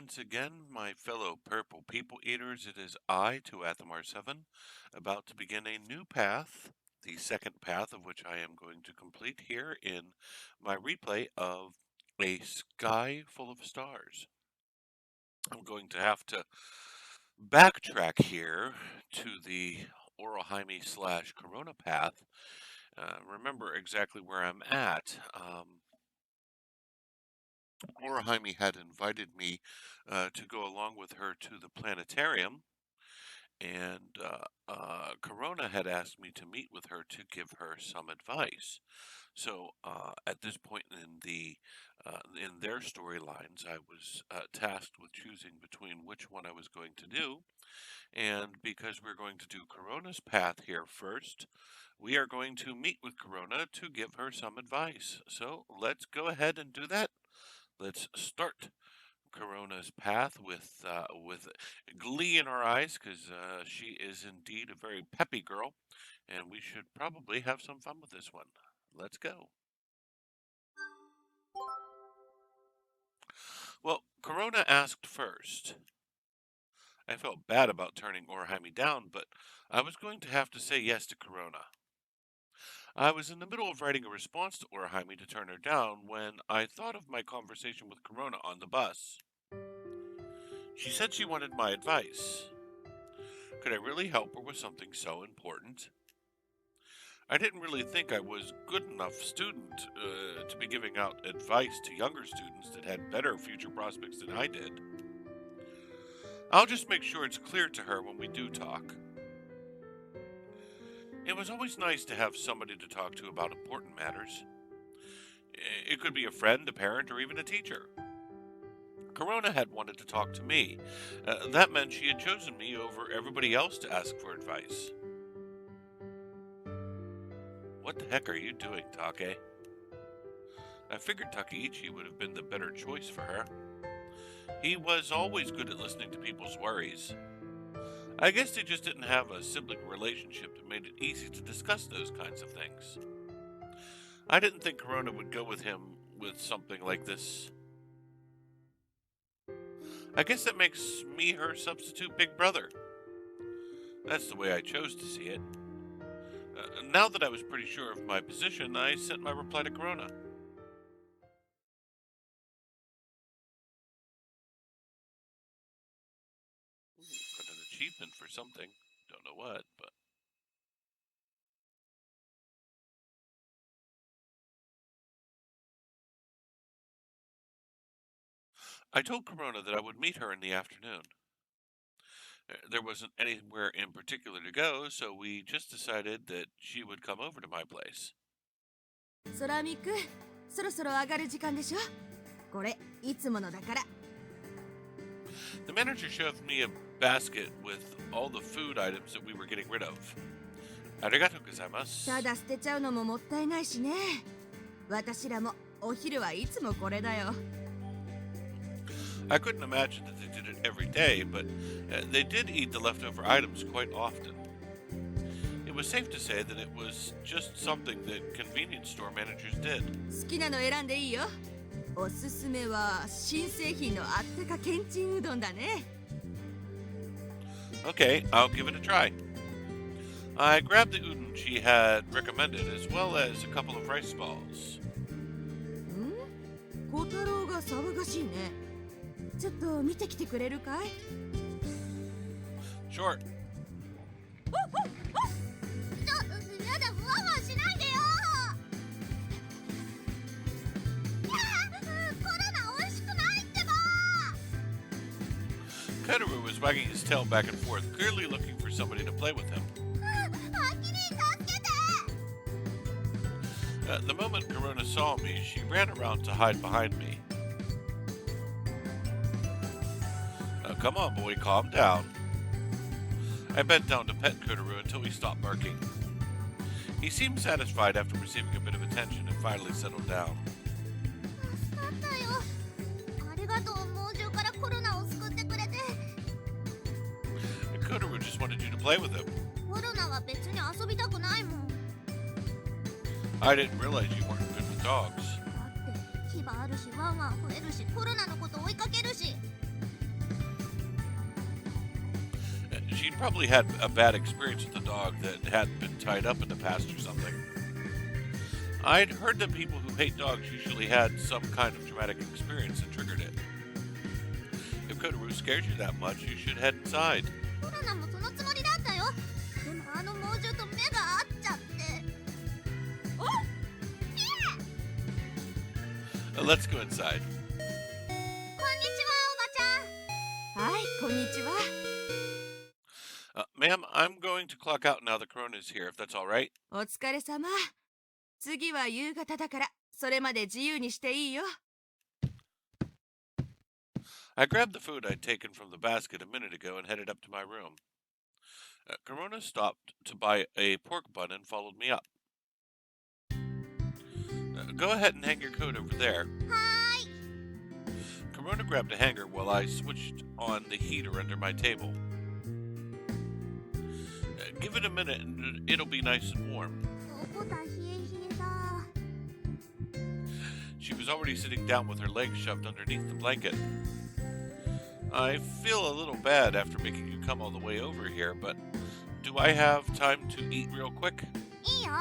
once again, my fellow purple people eaters. It is I, 2Athamar7, about to begin a new path, the second path of which I am going to complete here in my replay of A Sky Full of Stars. I'm going to have to backtrack here to the Orohime / Korona path. Remember exactly where I'm at. Orohime had invited me to go along with her to the planetarium, and Korona had asked me to meet with her to give her some advice. So at this point in their storylines, I was tasked with choosing between which one I was going to do. And because we're going to do Korona's path here first, we are going to meet with Korona to give her some advice. So let's go ahead and do that. Let's start Korona's path with glee in our eyes, because she is indeed a very peppy girl, and we should probably have some fun with this one. Let's go. Well, Korona asked first. I felt bad about turning Orohime down, but I was going to have to say yes to Korona. I was in the middle of writing a response to Orohime to turn her down when I thought of my conversation with Korona on the bus. She said she wanted my advice. Could I really help her with something so important? I didn't really think I was good enough student to be giving out advice to younger students that had better future prospects than I did. I'll just make sure it's clear to her when we do talk. It was always nice to have somebody to talk to about important matters. It could be a friend, a parent, or even a teacher. Korona had wanted to talk to me. That meant she had chosen me over everybody else to ask for advice. What the heck are you doing, Take? I figured Takeichi would have been the better choice for her. He was always good at listening to people's worries. I guess they just didn't have a sibling relationship that made it easy to discuss those kinds of things. I didn't think Korona would go with him with something like this. I guess that makes me her substitute big brother. That's the way I chose to see it. Now that I was pretty sure of my position, I sent my reply to Korona. Got an achievement for something. Don't know what, but... I told Korona that I would meet her in the afternoon. There wasn't anywhere in particular to go, so we just decided that she would come over to my place. 空ミク、そろそろ上がる時間でしょ。これいつものだから。The manager shoved me a basket with all the food items that we were getting rid of. ありがとうございます。ただ捨てちゃうのももったいないしね。私らもお昼はいつもこれだよ。I couldn't imagine that they did it every day, but they did eat the leftover items quite often. It was safe to say that it was just something that convenience store managers did. 好きなの選んでいいよ。おすすめは新製品のあったかけんちんうどんだね。Okay, I'll give it a try. I grabbed the udon she had recommended, as well as a couple of rice balls. 小太郎が騒がしいね。ちょっと見てきてくれるかい？ Sure. やだ、ワンワンしないでよ。コロナ美味しくないってば。Kotaru was wagging his tail back and forth, clearly looking for somebody to play with him. アキリ助けて。The moment Korona saw me, she ran around to hide behind me. Come on, boy, calm down. I bent down to pet Kotaru until he stopped barking. He seemed satisfied after receiving a bit of attention and finally settled down. 助かったよ。ありがとう、猛獣からコロナを救ってくれて。Kotaru just wanted you to play with him. コロナは別に遊びたくないもん。 I didn't realize you weren't good with dogs. だって牙あるし、ワンワン吠えるし、コロナのこと追いかけるし。probably had a bad experience with a dog that hadn't been tied up in the past or something. I'd heard that people who hate dogs usually had some kind of traumatic experience that triggered it. If Kotaru scares you that much, you should head inside. コロナもそのつもりだったよ。でもあの猛獣と目が合っちゃって。おっ、Let's go inside. こんにちは、おばちゃん。はい、こんにちは。Ma'am, I'm going to clock out now that Korona is here, if that's all right. お疲れ様。次は夕方だから、それまで自由にしていいよ。I grabbed the food I'd taken from the basket a minute ago and headed up to my room. Korona stopped to buy a pork bun and followed me up. Go ahead and hang your coat over there. はーい。Korona grabbed a hanger while I switched on the heater under my table. Give it a minute and it'll be nice and warm. おこた冷え冷えだ。She was already sitting down with her legs shoved underneath the blanket. I feel a little bad after making you come all the way over here, but do I have time to eat real quick? いいよ。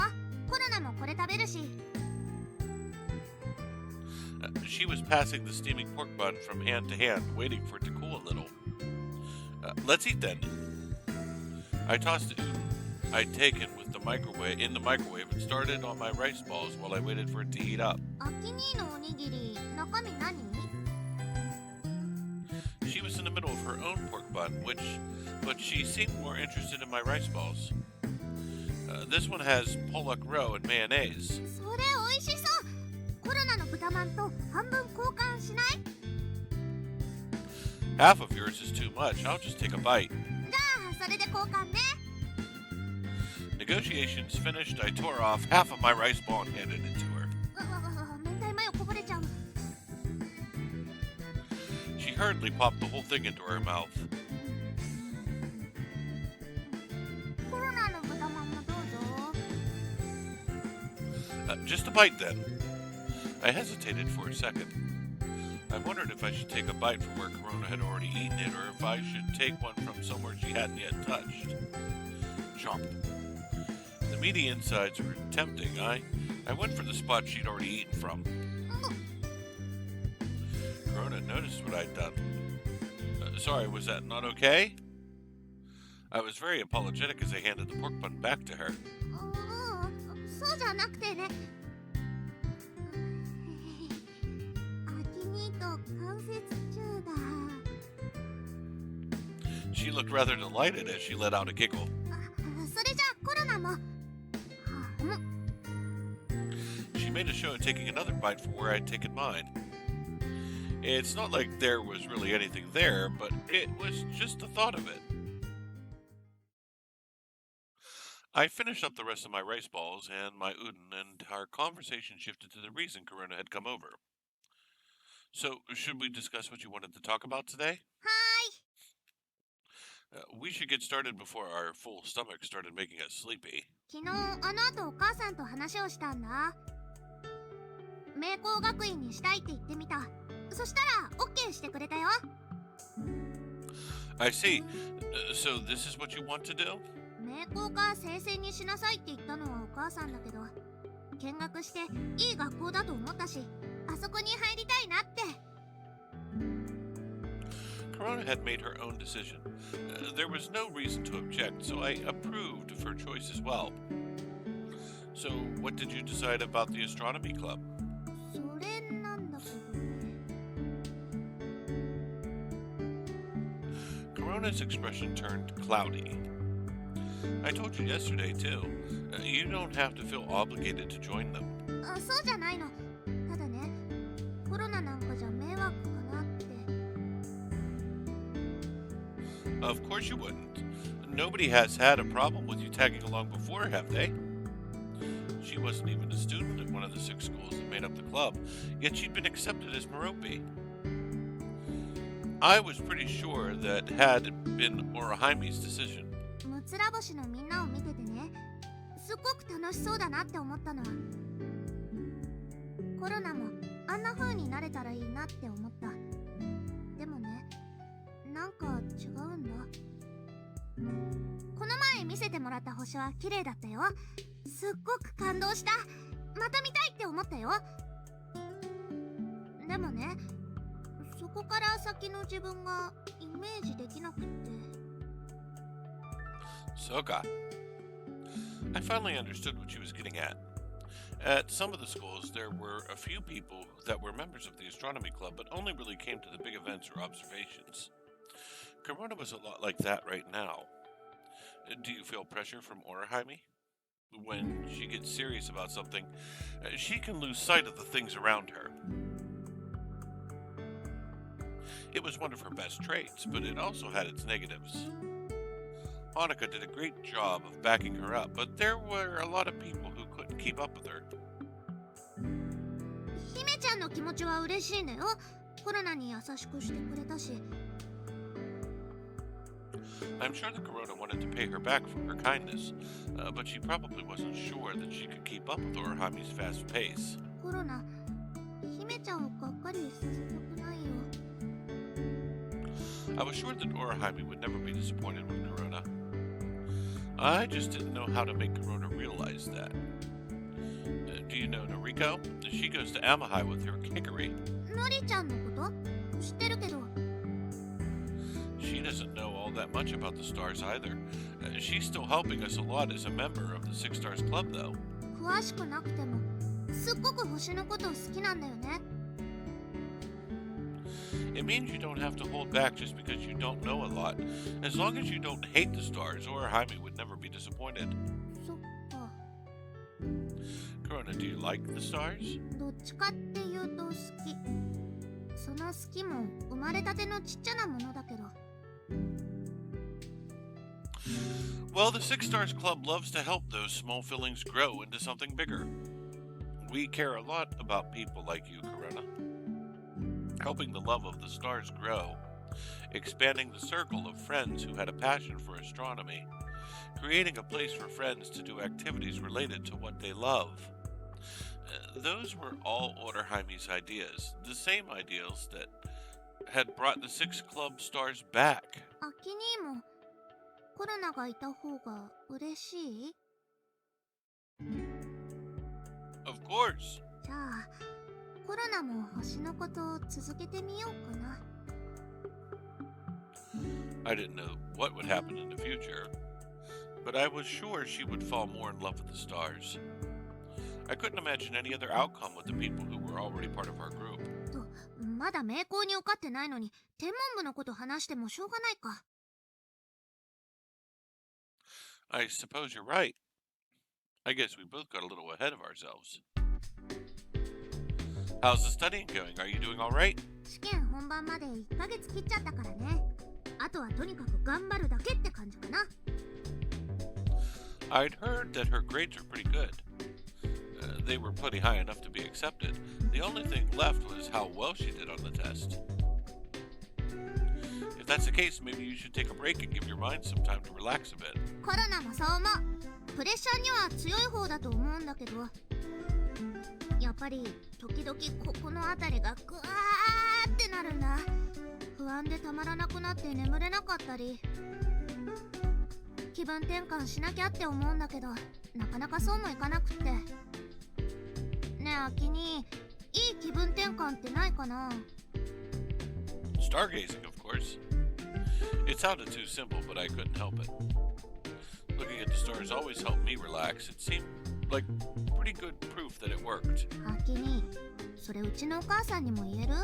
コロナもこれ食べるし。She was passing the steaming pork bun from hand to hand, waiting for it to cool a little. Let's eat then. I tossed the udon I'd taken with the microwave and started on my rice balls while I waited for it to heat up. アキニーのおにぎり、中身何？ She was in the middle of her own pork bun, but she seemed more interested in my rice balls. This one has pollock roe and mayonnaise. それ美味しそう。コロナの豚まんと半分交換しない？ Half of yours is too much. I'll just take a bite. じゃあそれで交換ね。Negotiations finished, I tore off half of my rice ball and handed it to her. 明太マヨこぼれちゃう。 She hurriedly popped the whole thing into her mouth. コロナの豚まんもどうぞ。 Just a bite then. I hesitated for a second. I wondered if I should take a bite from where Korona had already eaten it, or if I should take one from somewhere she hadn't yet touched. Chomp. The meaty insides were tempting. I went for the spot she'd already eaten from. Korona noticed what I'd done. Sorry, was that not okay? I was very apologetic as I handed the pork bun back to her. そうじゃなくてね。アキニーと関節中だ。 She looked rather delighted as she let out a giggle. それじゃあコロナも。She made a show of taking another bite from where I'd taken mine. It's not like there was really anything there, but it was just the thought of it. I finished up the rest of my rice balls and my udon, and our conversation shifted to the reason Korona had come over. So, should we discuss what you wanted to talk about today? はーい。 We should get started before our full stomach started making us sleepy. 昨日あの後お母さんと話をしたんだ。明光学院にしたいって言ってみた。そしたら OK してくれたよ。 I see. So this is what you want to do? 明光か聖戦にしなさいって言ったのはお母さんだけど、見学していい学校だと思ったし、あそこに入りたいなって。 Korona had made her own decision. There was no reason to object, so I approved of her choice as well. So, what did you decide about the astronomy club? それなんだけどね。 Korona's expression turned cloudy. I told you yesterday, too. You don't have to feel obligated to join them. そうじゃないの。ただね、コロナなんかじゃ迷惑かなって。 Of course you wouldn't. Nobody has had a problem with you tagging along before, have they? She wasn't even a student at one of the 6 schools that made up the club, yet she'd been accepted as Merope. I was pretty sure that had been Orihimi's decision. むつら星のみんなを見ててね、すっごく楽しそうだなって思ったの。コロナもあんな風になれたらいいなって思った。でもね、なんか違うんだ。この前見せてもらった星は綺麗だったよ。すっごく感動した。また見たいって思ったよ。でもね、そこから先の自分がイメージできなくって。Soka. I finally understood what she was getting at. At some of the schools, there were a few people that were members of the astronomy club, but only really came to the big events or observations. Korona was a lot like that right now. Do you feel pressure from Orahaimi? When she gets serious about something, she can lose sight of the things around her. It was one of her best traits, but it also had its negatives. Hanukkah did a great job of backing her up, but there were a lot of people who couldn't keep up with her. 姫ちゃんの気持ちは嬉しいんだよ。コロナに優しくしてくれたし。I'm sure that Korona wanted to pay her back for her kindness, but she probably wasn't sure that she could keep up with Orahaimi's fast pace. コロナ、姫ちゃんをがっかりさせたくないよ。I was sure that Orahaimi would never be disappointed with Korona. I just didn't know how to make Korona realize that. Do you know Noriko? She goes to Amahai with her Kikari. のりちゃんのこと知ってるけど。She doesn't know all that much about the stars either. She's still helping us a lot as a member of the Six Stars Club, though. 詳しくなくても、すっごく星のこと好きなんだよね。It means you don't have to hold back just because you don't know a lot. As long as you don't hate the stars, Orahaimi would never be disappointed. そっか。Korona, do you like the stars? どっちかっていうと好き。その好きも生まれたてのちっちゃなものだけど。Well, the Six Stars Club loves to help those small feelings grow into something bigger. We care a lot about people like you, Korona. Helping the love of the stars grow, expanding the circle of friends who had a passion for astronomy, creating a place for friends to do activities related to what they love. Those were all Orahaimi's ideas, the same ideals that had brought the Six Club stars back. アキ兄もコロナがいた方が嬉しい？ Of course. じゃあコロナも星のことを続けてみようかな。I didn't know what would happen in the future, but I was sure she would fall more in love with the stars. I couldn't imagine any other outcome with the people who were already part of our group. と、まだ名工に受かってないのに天文部のこと話してもしょうがないか。I suppose you're right. I guess we both got a little ahead of ourselves. How's the studying going? Are you doing all right? 試験本番まで1ヶ月切っちゃったからね。あとはとにかく頑張るだけって感じかな。I'd heard that her grades are pretty good. They were plenty high enough to be accepted. The only thing left was how well she did on the test. If that's the case, maybe you should take a break and give your mind some time to relax a bit. コロナもそう思う。プレッシャーには強い方だと思うんだけど、やっぱり時々ここの辺りがグワーってなるんだ。不安でたまらなくなって眠れなかったり、気分転換しなきゃって思うんだけど、なかなかそうもいかなくって。ねえアキ兄、いい気分転換ってないかな？ Stargazing, of course. It sounded too simple, but I couldn't help it. Looking at the stars always helped me relax. It seemed like pretty good proof that it worked. アキ兄、それうちのお母さんにも言える？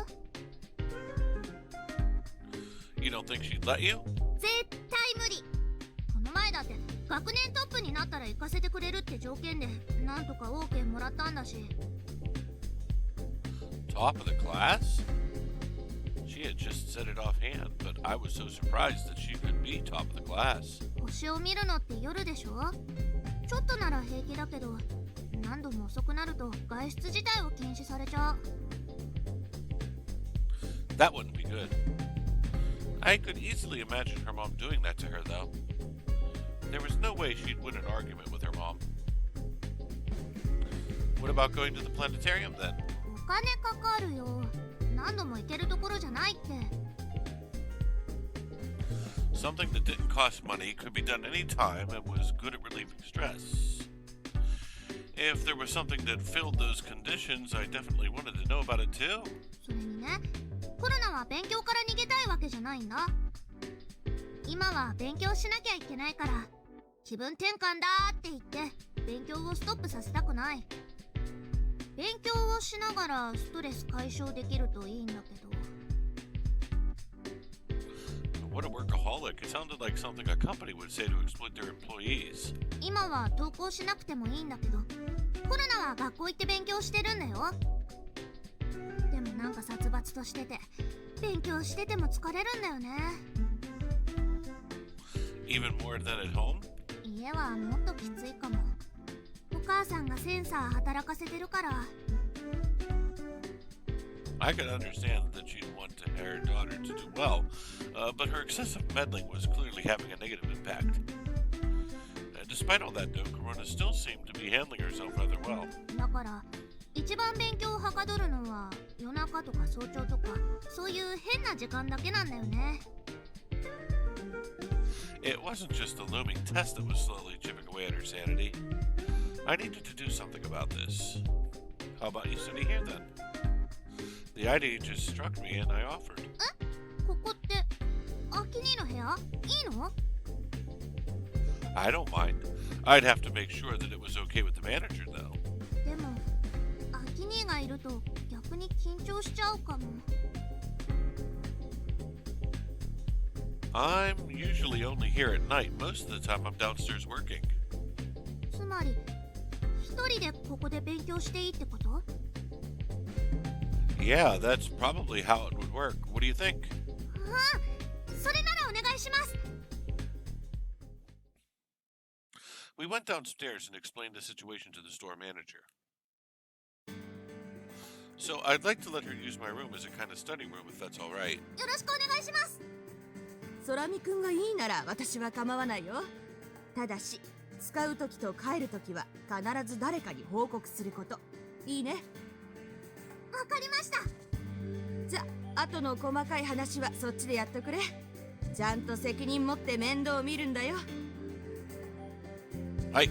You don't think she'd let you? 絶対無理。この前だって学年トップになったら行かせてくれるって条件でなんとか OK もらったんだし。 Top of the class? She had just said it offhand, but I was so surprised that she could be top of the class. 星を見るのって夜でしょ？ちょっとなら平気だけど、何度も遅くなると外出自体を禁止されちゃう。 That wouldn't be good. I could easily imagine her mom doing that to her, though. There was no way she'd win an argument with her mom. What about going to the planetarium then? お金かかるよ。何度も行けるところじゃないって。Something that didn't cost money, could be done anytime, and was good at relieving stress. If there was something that filled those conditions, I definitely wanted to know about it too. それにね、コロナは勉強から逃げたいわけじゃないんだ。今は勉強しなきゃいけないから、気分転換だって言って勉強をストップさせたくない。勉強をしながらストレス解消できるといいんだけど。What a workaholic. It sounded like something a company would say to exploit their employees. 今は登校しなくてもいいんだけど、コロナは学校行って勉強してるんだよ。でもなんか殺伐としてて、勉強してても疲れるんだよね。Even more than at home? 家はもっときついかも。お母さんがセンサー働かせてるから。I could understand that she'd want her daughter to do well, but her excessive meddling was clearly having a negative impact. Despite all that, though, Korona still seemed to be handling herself rather well. だから一番勉強をはかどるのは夜中とか早朝とか、そういう変な時間だけなんだよね。It wasn't just the looming test that was slowly chipping away at her sanity. I needed to do something about this. How about you study here then? The idea just struck me and I offered. ここってアキ兄の部屋？いいの？ I don't mind. I'd have to make sure that it was okay with the manager, though. でもアキ兄がいると逆に緊張しちゃうかも。I'm usually only here at night. Most of the time I'm downstairs working. つまり一人でここで勉強していいってこと？ Yeah, that's probably how it would work. What do you think? それならお願いします。 We went downstairs and explained the situation to the store manager. So I'd like to let her use my room as a kind of study room if that's all right. よろしくお願いします。空見くんがいいなら私は構わないよ。ただし使う時と帰る時は必ず誰かに報告すること。いいね。わかりました。じゃあ後の細かい話はそっちでやっとくれ。ちゃんと責任持って面倒を見るんだよ。Hi.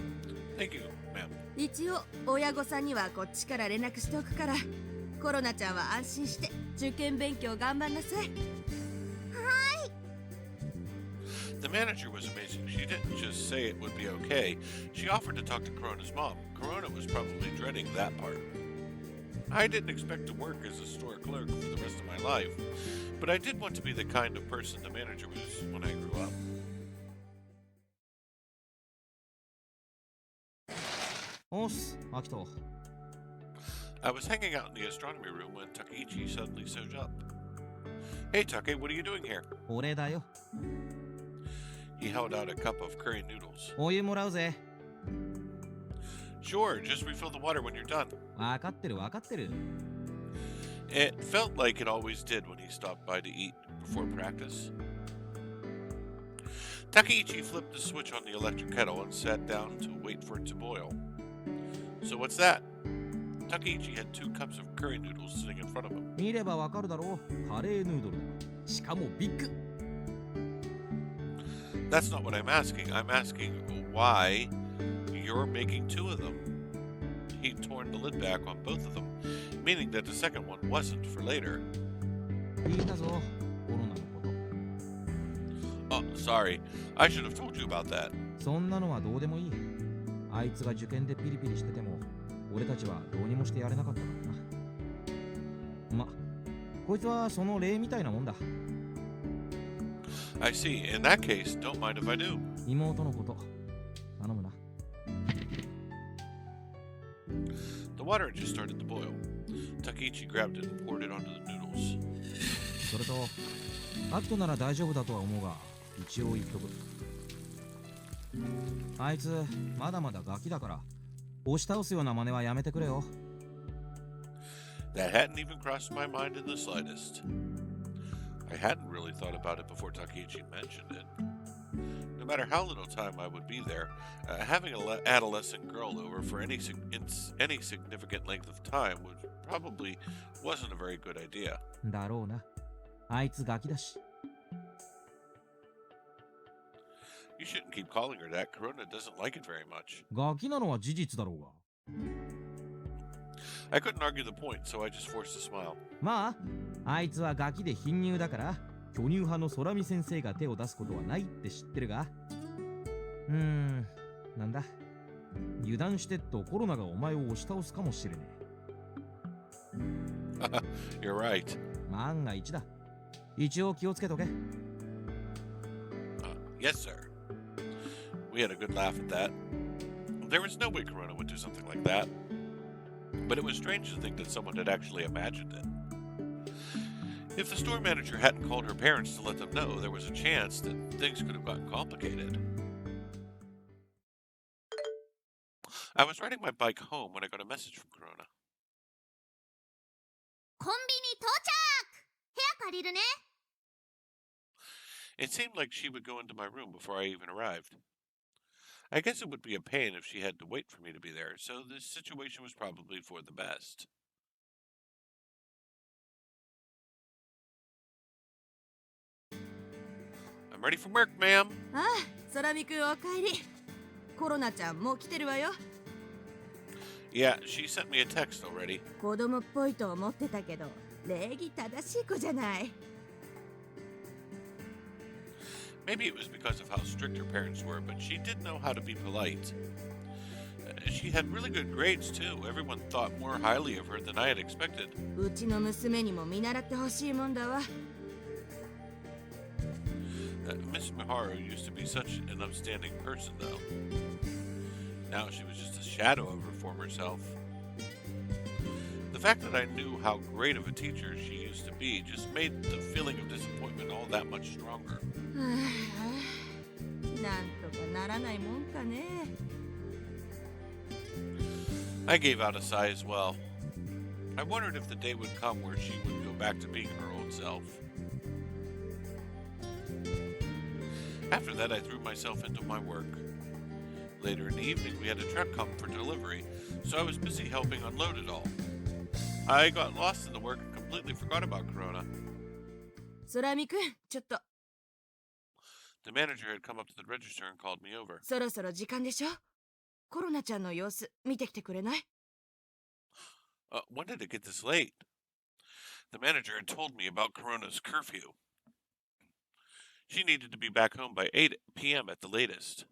Thank you, ma'am. 一応親御さんにはこっちから連絡しておくから、コロナちゃんは安心して受験勉強頑張んなさい。The manager was amazing. She didn't just say it would be okay. She offered to talk to Corona's mom. Korona was probably dreading that part. I didn't expect to work as a store clerk for the rest of my life, but I did want to be the kind of person the manager was when I grew up. おっす、アキト。I was hanging out in the astronomy room when Takeichi suddenly showed up. Hey Take, what are you doing here? 俺だよ。He held out a cup of curry noodles. お湯もらうぜ。Sure, just refill the water when you're done. わかってるわかってる。It felt like it always did when he stopped by to eat before practice. Takeichi flipped the switch on the electric kettle and sat down to wait for it to boil. So what's that? Takeichi had 2 cups of curry noodles sitting in front of him. 見ればわかるだろう。カレーヌードル。しかもビッグ。That's not what I'm asking. I'm asking why you're making 2 of them. He'd torn the lid back on both of them, meaning that the second one wasn't for later. 聞いたぞ、コロナのこ Oh, sorry. I should have told you about that. と。そんなのはどうでもいい。あいつが受験でピリピリしてても、俺たちはどうにもしてやれなかったからな。ま、こいつはその例みたいなもんだ。I see. In that case, don't mind if I do. 妹のこと、頼むな。The water had just started to boil. Takeichi grabbed it and poured it onto the noodles. それと、アキトなら大丈夫だとは思うが、一応言っとく。あいつ、まだまだガキだから、押し倒すような真似はやめてくれよ。That hadn't even crossed my mind in the slightest. I hadn't really thought about it before Takeichi mentioned it. No matter how little time I would be there, having an adolescent girl over for any significant length of time probably wasn't a very good idea. だろうな。あいつガキだし。You shouldn't keep calling her that. Korona doesn't like it very much. ガキなのは事実だろうが。I couldn't argue the point, so I just forced a smile. まあ、あいつはガキで貧乳だから、巨乳派の空見先生が手を出すことはないって知ってるが。なんだ。油断してっとコロナがお前を押し倒すかもしれねえ。You're right. 万が一だ。一応気をつけとけ。Yes, sir. We had a good laugh at that. There was no way Korona would do something like that. But it was strange to think that someone had actually imagined it. If the store manager hadn't called her parents to let them know, there was a chance that things could have gotten complicated. I was riding my bike home when I got a message from Korona. コンビニ到着。部屋借りるね。It seemed like she would go into my room before I even arrived. I guess it would be a pain if she had to wait for me to be there, so this situation was probably for the best. I'm ready for work, ma'am. ああ、空見くんおかえり。コロナちゃんもう来てるわよ。Yeah, she sent me a text already. 子供っぽいと思ってたけど、礼儀正しい子じゃない。Maybe it was because of how strict her parents were, but she did know how to be polite. She had really good grades, too. Everyone thought more highly of her than I had expected. うちの娘にも見習ってほしいもんだわ。Miss Miharu used to be such an upstanding person, though. Now she was just a shadow of her former self. The fact that I knew how great of a teacher she used to be just made the feeling of disappointment all that much stronger. なんとかならないもんかね。I gave out a sigh as well. I wondered if the day would come where she would go back to being her old self. After that, I threw myself into my work. Later in the evening, we had a truck come for delivery, so I was busy helping unload it all. I got lost in the work and completely forgot about Korona. 空見くん、ちょっと。The manager had come up to the register and called me over. そろそろ時間でしょ。コロナちゃんの様子見てきてくれない？ When did it get this late? The manager had told me about Korona's curfew. She needed to be back home by 8 p.m. at the latest.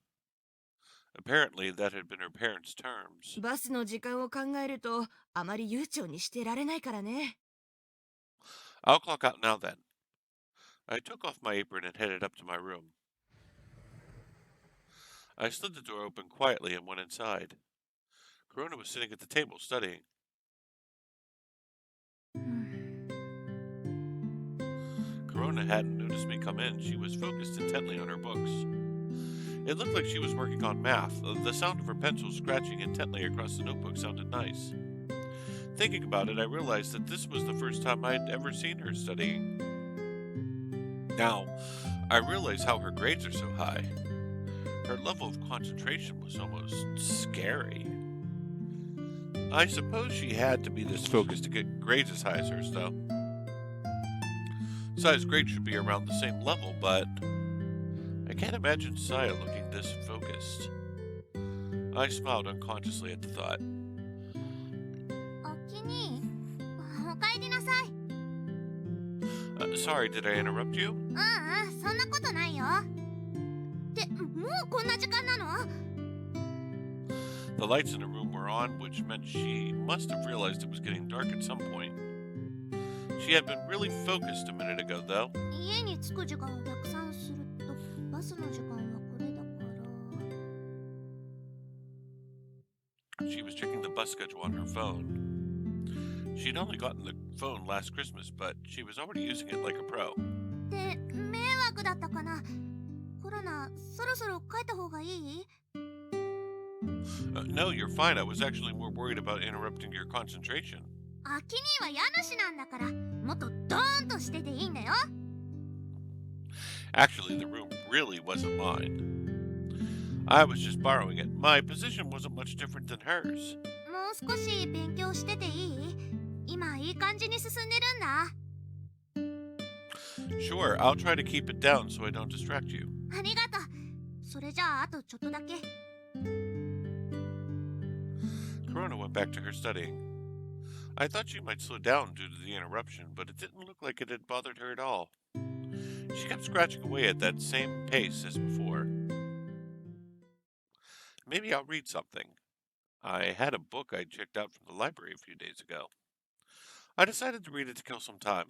Apparently, that had been her parents' terms. バスの時間を考えるとあまり悠長にしてられないからね。I'll clock out now then. I took off my apron and headed up to my room. I slid the door open quietly and went inside. Korona was sitting at the table studying. Korona hadn't noticed me come in. She was focused intently on her books. It looked like she was working on math. The sound of her pencil scratching intently across the notebook sounded nice. Thinking about it, I realized that this was the first time I'd ever seen her studying. Now, I realize how her grades are so high. Her level of concentration was almost scary. I suppose she had to be this focused to get grades as high as hers, though. Sai's grades should be around the same level, but I can't imagine Saya looking this focused. I smiled unconsciously at the thought. おきに、おかえりなさい。Sorry, did I interrupt you? そんなことないよ。ってもうこんな時間なの？ The lights in the room were on, which meant she must have realized it was getting dark at some point. She had been really focused a minute ago, though. 家に着く時間を逆算するとバスの時間はこれだから。 She was checking the bus schedule on her phone. She'd only gotten the phone last Christmas, but she was already using it like a pro. って迷惑だったかな。コロナ、そろそろ帰った方がいい？No, you're fine. I was actually more worried about interrupting your concentration. アキ兄は家主なんだから、もっとドーンとしてていいんだよ。Actually, the room really wasn't mine. I was just borrowing it. My position wasn't much different than hers. もう少し勉強してていい？今いい感じに進んでるんだ。Sure, I'll try to keep it down so I don't distract you. ありがとう。それじゃああとちょっとだけ。 Corona went back to her studying. I thought she might slow down due to the interruption, but it didn't look like it had bothered her at all. She kept scratching away at that same pace as before. Maybe I'll read something. I had a book I checked out from the library a few days ago. I decided to read it to kill some time.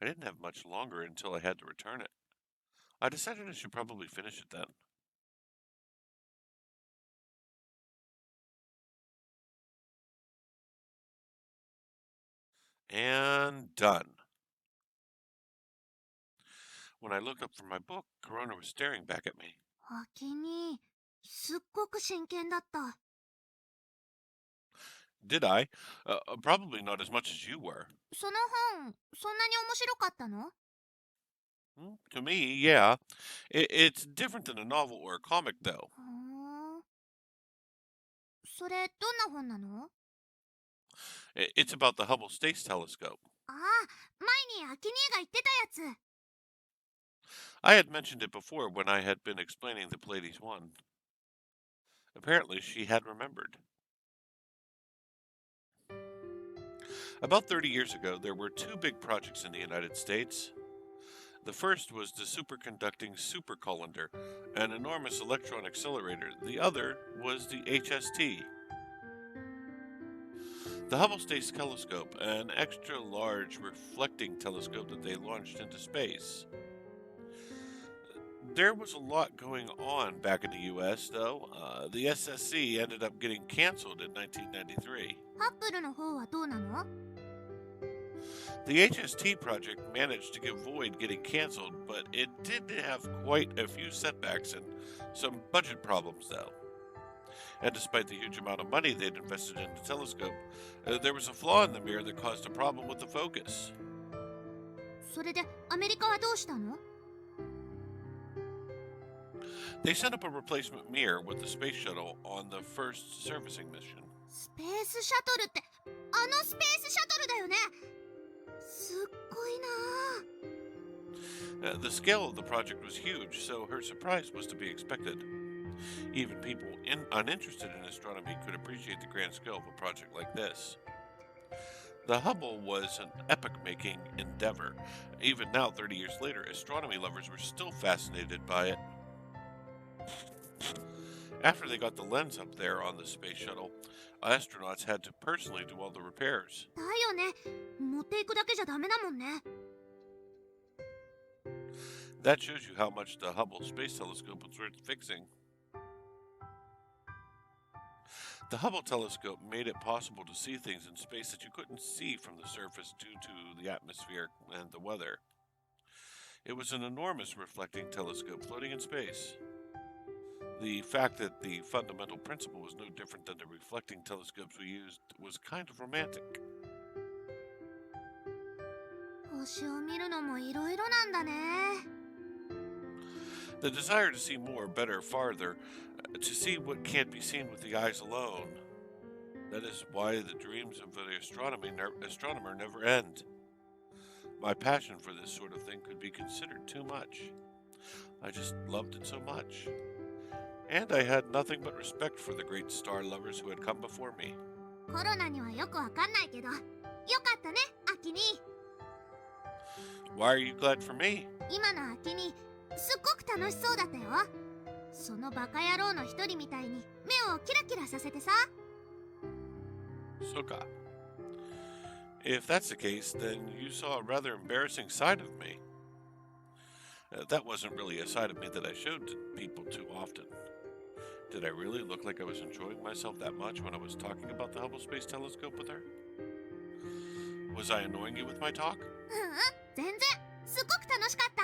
I didn't have much longer until I had to return it. I decided I should probably finish it then. And done. When I looked up from my book, Corona was staring back at me. 秋にすっごく真剣だった。 Did I? Probably not as much as you were. その本そんなに面白かったの？ To me, yeah. It's different than a novel or a comic, though. ふーん。それどんな本なの？ It's about the Hubble Space Telescope. ああ、前に秋兄が言ってたやつ。 I had mentioned it before when I had been explaining the Pleiades 1. Apparently, she had remembered. About 30 years ago, there were two big projects in the United States. The first was the superconducting supercolander, an enormous electron accelerator. The other was the HST. The Hubble Space Telescope, an extra large reflecting telescope that they launched into space. There was a lot going on back in the US, though. The SSC ended up getting canceled in 1993. ハッブルの方はどうなの？ The HST project managed to avoid getting canceled, but it did have quite a few setbacks and some budget problems, though. And despite the huge amount of money they'd invested in the telescope, there was a flaw in the mirror that caused a problem with the focus. それでアメリカはどうしたの？ They sent up a replacement mirror with the space shuttle on the first servicing mission. スペースシャトルってあのスペースシャトルだよね。すっごいなあ。 The scale of the project was huge, so her surprise was to be expected. Even people uninterested in astronomy could appreciate the grand scale of a project like this. The Hubble was an epoch-making endeavor. Even now, 30 years later, astronomy lovers were still fascinated by it. After they got the lens up there on the space shuttle, astronauts had to personally do all the repairs. だよね。持っていくだけじゃダメだもんね。 That shows you how much the Hubble Space Telescope was worth fixing. The Hubble telescope made it possible to see things in space that you couldn't see from the surface due to the atmosphere and the weather. It was an enormous reflecting telescope floating in space. The fact that the fundamental principle was no different than the reflecting telescopes we used was kind of romantic. 星を見るのもいろいろなんだね。 The desire to see more, better, farther, to see what can't be seen with the eyes alone. That is why the dreams of the astronomer never end. My passion for this sort of thing could be considered too much. I just loved it so much. And I had nothing but respect for the great star lovers who had come before me. コロナにはよくわかんないけど、よかったね、秋に。 Why are you glad for me? 今の秋にすっごく楽しそうだったよ。そのバカ野郎の一人みたいに目をキラキラさせてさ。 Soka. If that's the case, then you saw a rather embarrassing side of me. That wasn't really a side of me that I showed to people too often. Did I really look like I was enjoying myself that much when I was talking about the Hubble Space Telescope with her? Was I annoying you with my talk? 全然すっごく楽しかった。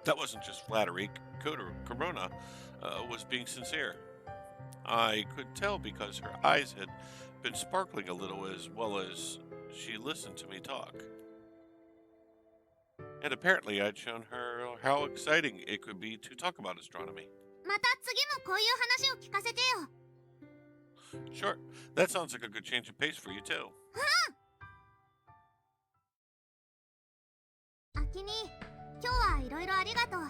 That wasn't just flattery. Korona was being sincere. I could tell because her eyes had been sparkling a little as well as she listened to me talk. And apparently I'd shown her how exciting it could be to talk about astronomy. また次もこういう話を聞かせてよ。 Sure, that sounds like a good change of pace for you too. 君、今日はいろいろありがとう。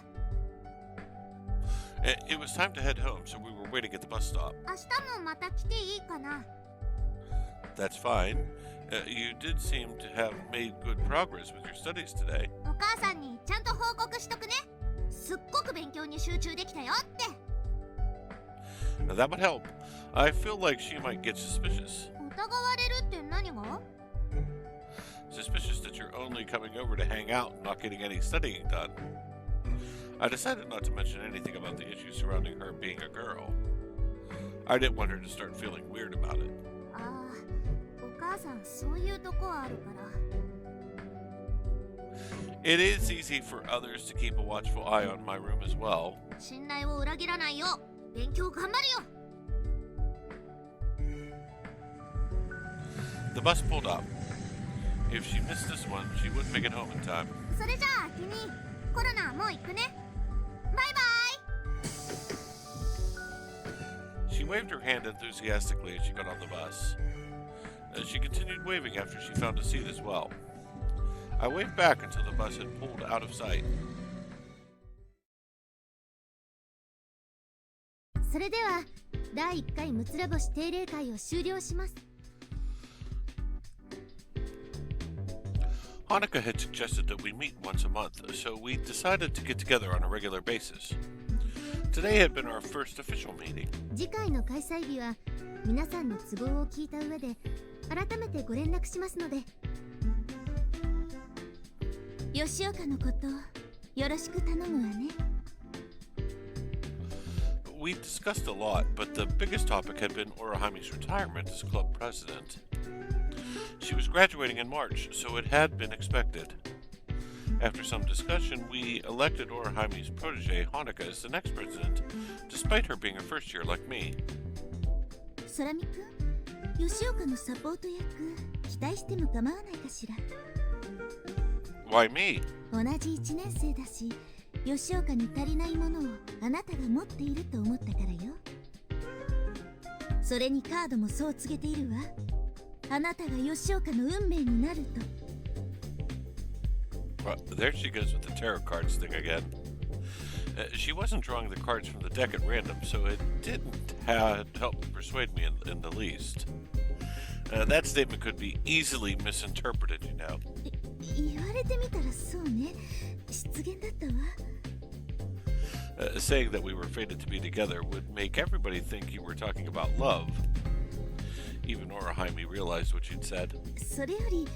It was time to head home, so we were waiting at the bus stop. 明日もまた来ていいかな。 That's fine. You did seem to have made good progress with your studies today. お母さんにちゃんと報告しとくね。すっごく勉強に集中できたよって。 Now, that would help. I feel like she might get suspicious. 疑われるって何が？ Suspicious that you're only coming over to hang out and not getting any studying done. I decided not to mention anything about the issues surrounding her being a girl. I didn't want her to start feeling weird about it. ああ、お母さんそういうとこあるから。 It is easy for others to keep a watchful eye on my room as well. 信頼を裏切らないよう勉強頑張るよ。 The bus pulled up. If she missed this one, she wouldn't make it home in time. それじゃあ君、コロナもう行くね。バイバイ。 She waved her hand enthusiastically as she got on the bus. She continued waving after she found a seat as well. I waved back until the bus had pulled out of sight. それでは第1回むつら星定例会を終了します。 Hanukkah had suggested that we meet once a month, so we decided to get together on a regular basis. Today had been our first official meeting. 次回の開催日は皆さんの都合を聞いた上で改めてご連絡しますので、吉岡のことよろしく頼むわね。 We discussed a lot, but the biggest topic had been Orihami's retirement as club president. She was graduating in March, so it had been expected. After some discussion, we elected Orihami's protege, Hanukkah, as the next president, despite her being a first year like me. 空見くん、吉岡のサポート役期待しても構わないかしら。 Why me? 同じ1年生だし、吉岡に足りないものをあなたが持っていると思ったからよ。それにカードもそう告げているわ。あなたが吉岡の運命になると。 Well, there she goes with the tarot cards thing again. She wasn't drawing the cards from the deck at random, so it didn't help persuade me in the least. That statement could be easily misinterpreted, you know. 言われてみたらそうね。失言だったわ。 Saying that we were fated to be together would make everybody think you were talking about love. Even Orihime realized what she'd said. それより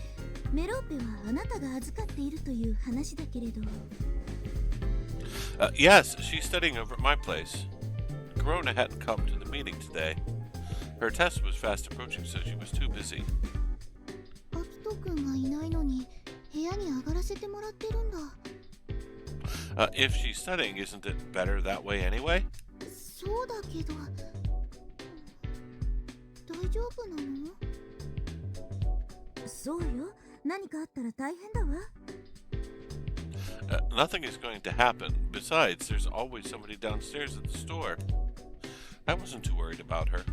メローペはあなたが預かっているという話だけれど。 Yes, she's studying over at my place. Korona hadn't come to the meeting today. Her test was fast approaching, so she was too busy. アキト君がいないのに部屋に上がらせてもらってるんだ。 If she's studying, isn't it better that way anyway? そうだけど、大丈夫なの？そうよ。何かあったら大変だわ。 Nothing is going to happen. Besides, there's always somebody downstairs at the store. I wasn't too worried about her.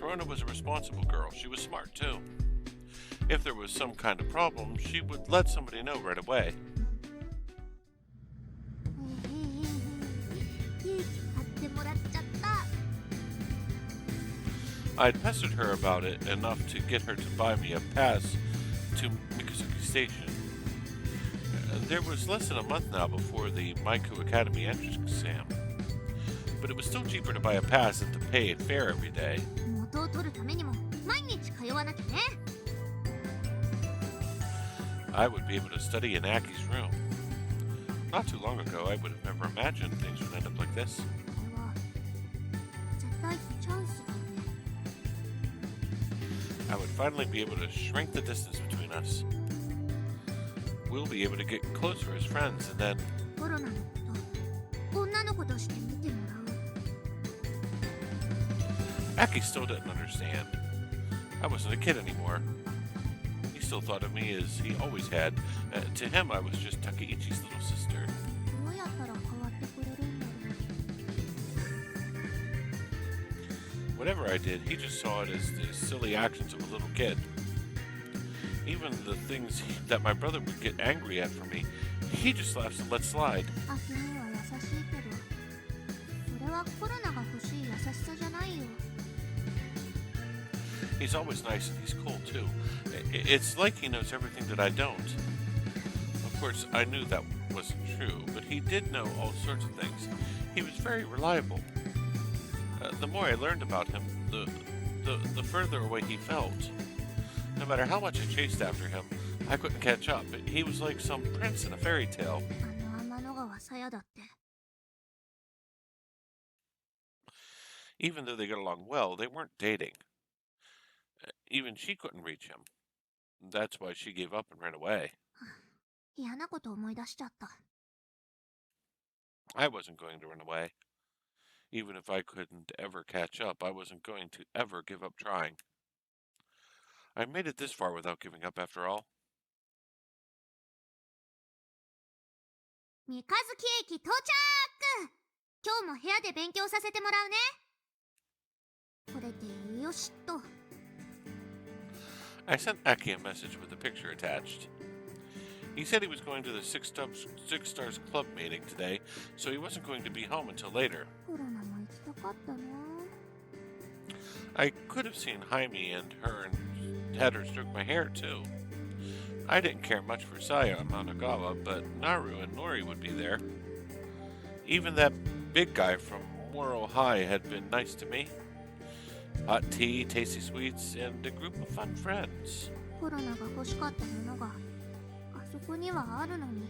Korona was a responsible girl. She was smart, too. If there was some kind of problem, she would let somebody know right away. ケーキ買ってもらっちゃった。 I'd pestered her about it enough to get her to buy me a pass to Mikusuki Station. There was less than a month now before the Maiku Academy entrance exam, but it was still cheaper to buy a pass than to pay a fare every day. 元を取るためにも毎日通わなきゃね。 I would be able to study in Aki's room. Not too long ago, I would have never imagined things would end up like this. これは絶対チャンスだね。 I would finally be able to shrink the distance between us. We'll be able to get closer as friends, and then コロナのこと女の子として見てもらう。 Aki still didn't understand. I wasn't a kid anymore. He still thought of me as he always had. To him, I was just Takeichi's little sister. どうやったら変わってくれるんだろう。 Whatever I did, he just saw it as the silly actions of a little kid. Even the things that my brother would get angry at for me, He just laughs and lets slide. アキには優しいけど、それはコロナが欲しい優しさじゃないよ。 He's always nice and he's cool too. It's like he knows everything that I don't. Of course, I knew that wasn't true, but he did know all sorts of things. He was very reliable. The more I learned about him, the further away he felt. No matter how much I chased after him, I couldn't catch up. He was like some prince in a fairy tale. あの天の川さやだって。 Even though they got along well, they weren't dating. Even she couldn't reach him. That's why she gave up and ran away. 嫌なこと思い出しちゃった。 I wasn't going to run away. Even if I couldn't ever catch up, I wasn't going to ever give up trying. I made it this far without giving up after all. 三日月駅到着。今日も部屋で勉強させてもらうね。これでよしっと。 I sent Aki a message with a picture attached. He said he was going to the Six Stars Club meeting today, so he wasn't going to be home until later. コロナも行きたかったな。 I could have seen Jaime and had her stroke my hair too. I didn't care much for Saya and Managawa, but Naru and Nori would be there. Even that big guy from Moro High had been nice to me. Hot tea, tasty sweets, and a group of fun friends. コロナが欲しかったものがあそこにはあるのに。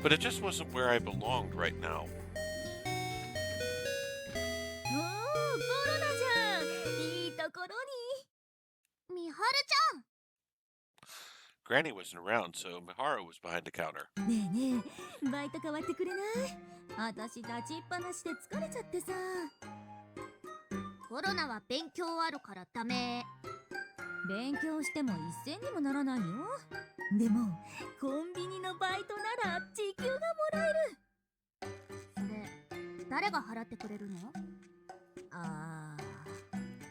But it just wasn't where I belonged right now. おー、コロナじゃん。いいところに。みはるちゃん。 Granny wasn't around, so Mihara was behind the counter. ねえねえ、バイト変わってくれない？私立ちっぱなしで疲れちゃってさ。コロナは勉強あるからダメ。勉強しても一銭にもならないよ。でもコンビニのバイトなら時給がもらえる。それ誰が払ってくれるの？あ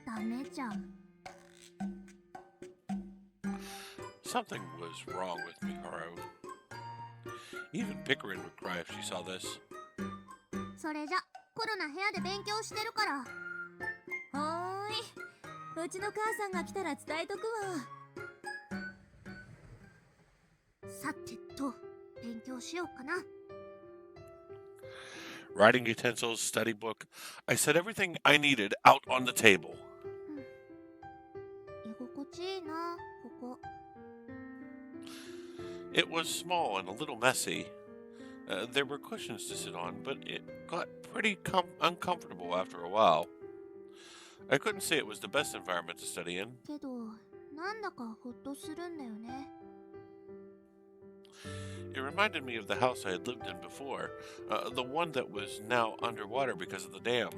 ダメじゃん。 Something was wrong with Miharu. Even Pickering would cry if she saw this. それじゃコロナ部屋で勉強してるから。はーい。うちの母さんが来たら伝えとくわ。さてと勉強しようかな。 Writing utensils, study book. I set everything I needed out on the table. 居心地いいなここ。 It was small and a little messy. There were cushions to sit on, but it got pretty uncomfortable after a while. I couldn't say it was the best environment to study in. けどなんだかほっとするんだよね。 It reminded me of the house I had lived in before, the one that was now underwater because of the dam.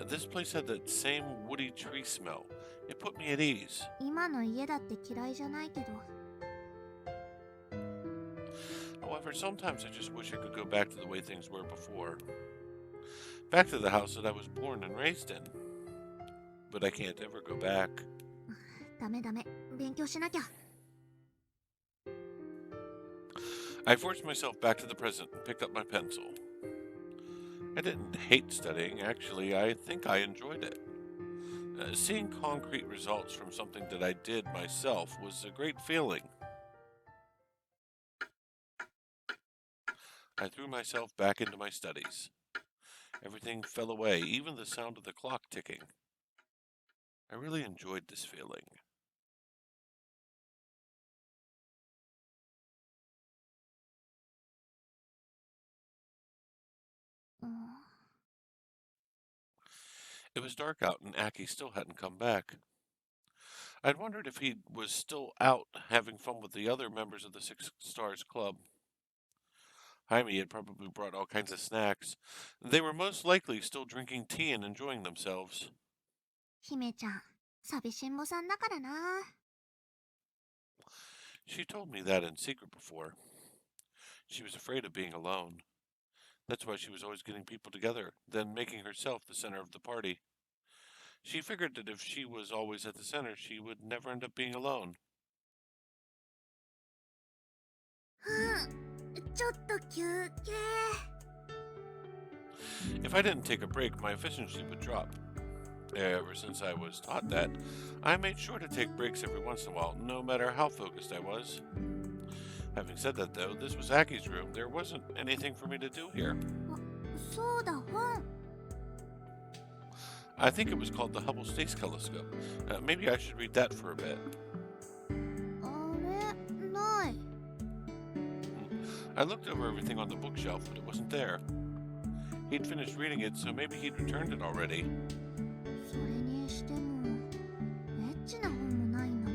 This place had that same woody tree smell. It put me at ease. 今の家だって嫌いじゃないけど。 However, sometimes I just wish I could go back to the way things were before. Back to the house that I was born and raised in. But I can't ever go back. ダメダメ勉強しなきゃ。 I forced myself back to the present and picked up my pencil. I didn't hate studying. Actually, I think I enjoyed it. Seeing concrete results from something that I did myself was a great feeling. I threw myself back into my studies. Everything fell away, even the sound of the clock ticking. I really enjoyed this feeling. It was dark out and Aki still hadn't come back. I'd wondered if he was still out having fun with the other members of the Six Stars Club. Jaime had probably brought all kinds of snacks. They were most likely still drinking tea and enjoying themselves. 姫ちゃん寂しんぼさんだからな。 She told me that in secret before. She was afraid of being alone. That's why she was always getting people together, then making herself the center of the party. She figured that if she was always at the center, she would never end up being alone. ちょっと休憩。 If I didn't take a break, my efficiency would drop. Ever since I was taught that, I made sure to take breaks every once in a while, no matter how focused I was. Having said that, though, this was Aki's room. There wasn't anything for me to do here. そうだ、本。 I think it was called the Hubble Space Telescope. Maybe I should read that for a bit. あれ、ない。 I looked over everything on the bookshelf, but it wasn't there. He'd finished reading it, so maybe he'd returned it already. それにしても、エッチな本もないんだな。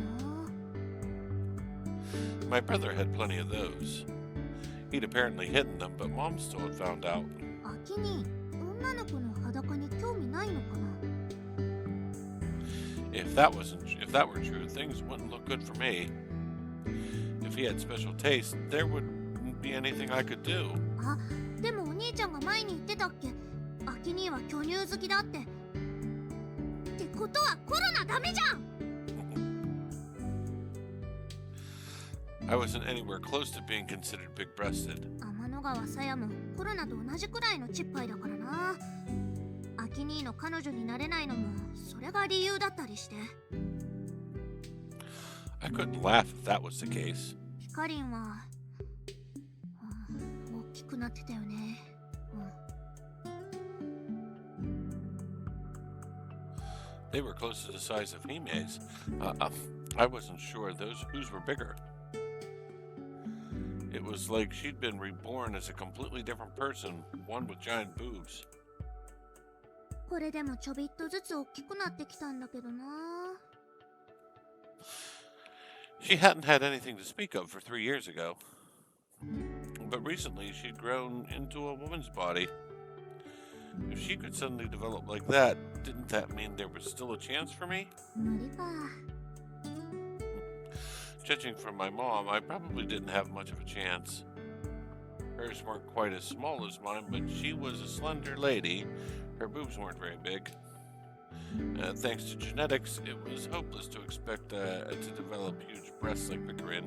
My brother had plenty of those. He'd apparently hidden them, but Mom still had found out. 秋に女の子の裸に興味ないのかな。 If that were true, things wouldn't look good for me. If he had special taste, there wouldn't be anything I could do. あ、でもお兄ちゃんが前に言ってたっけ。秋には巨乳好きだって。ってことはコロナダメじゃん。 I wasn't anywhere close to being considered big-breasted. 天の川さやもコロナと同じくらいのチッパイだからな。秋兄の彼女になれないのもそれが理由だったりして。 I couldn't laugh if that was the case. ヒカリンは、大きくなってたよね。They were close to the size of Hime's. I wasn't sure whose were bigger. It was like she'd been reborn as a completely different person, one with giant boobs. これでもちょびっとずつ大きくなってきたんだけどな。 She hadn't had anything to speak of for 3 years ago. But recently she'd grown into a woman's body. If she could suddenly develop like that, didn't that mean there was still a chance for me? 無理か。 Judging from my mom, I probably didn't have much of a chance. Hers weren't quite as small as mine, but she was a slender lady. Her boobs weren't very big. Thanks to genetics, it was hopeless to expect to develop huge breasts like Pickering.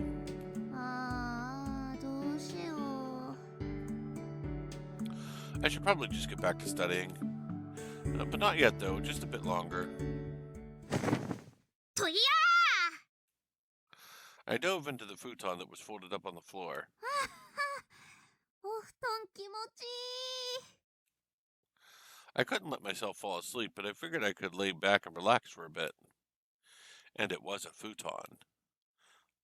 あー、どうしよう。 I should probably just get back to studying. But not yet, though, just a bit longer. といや I dove into the futon that was folded up on the floor. ー、お布団気持ちいい。 I couldn't let myself fall asleep, but I figured I could lay back and relax for a bit. And it was a futon.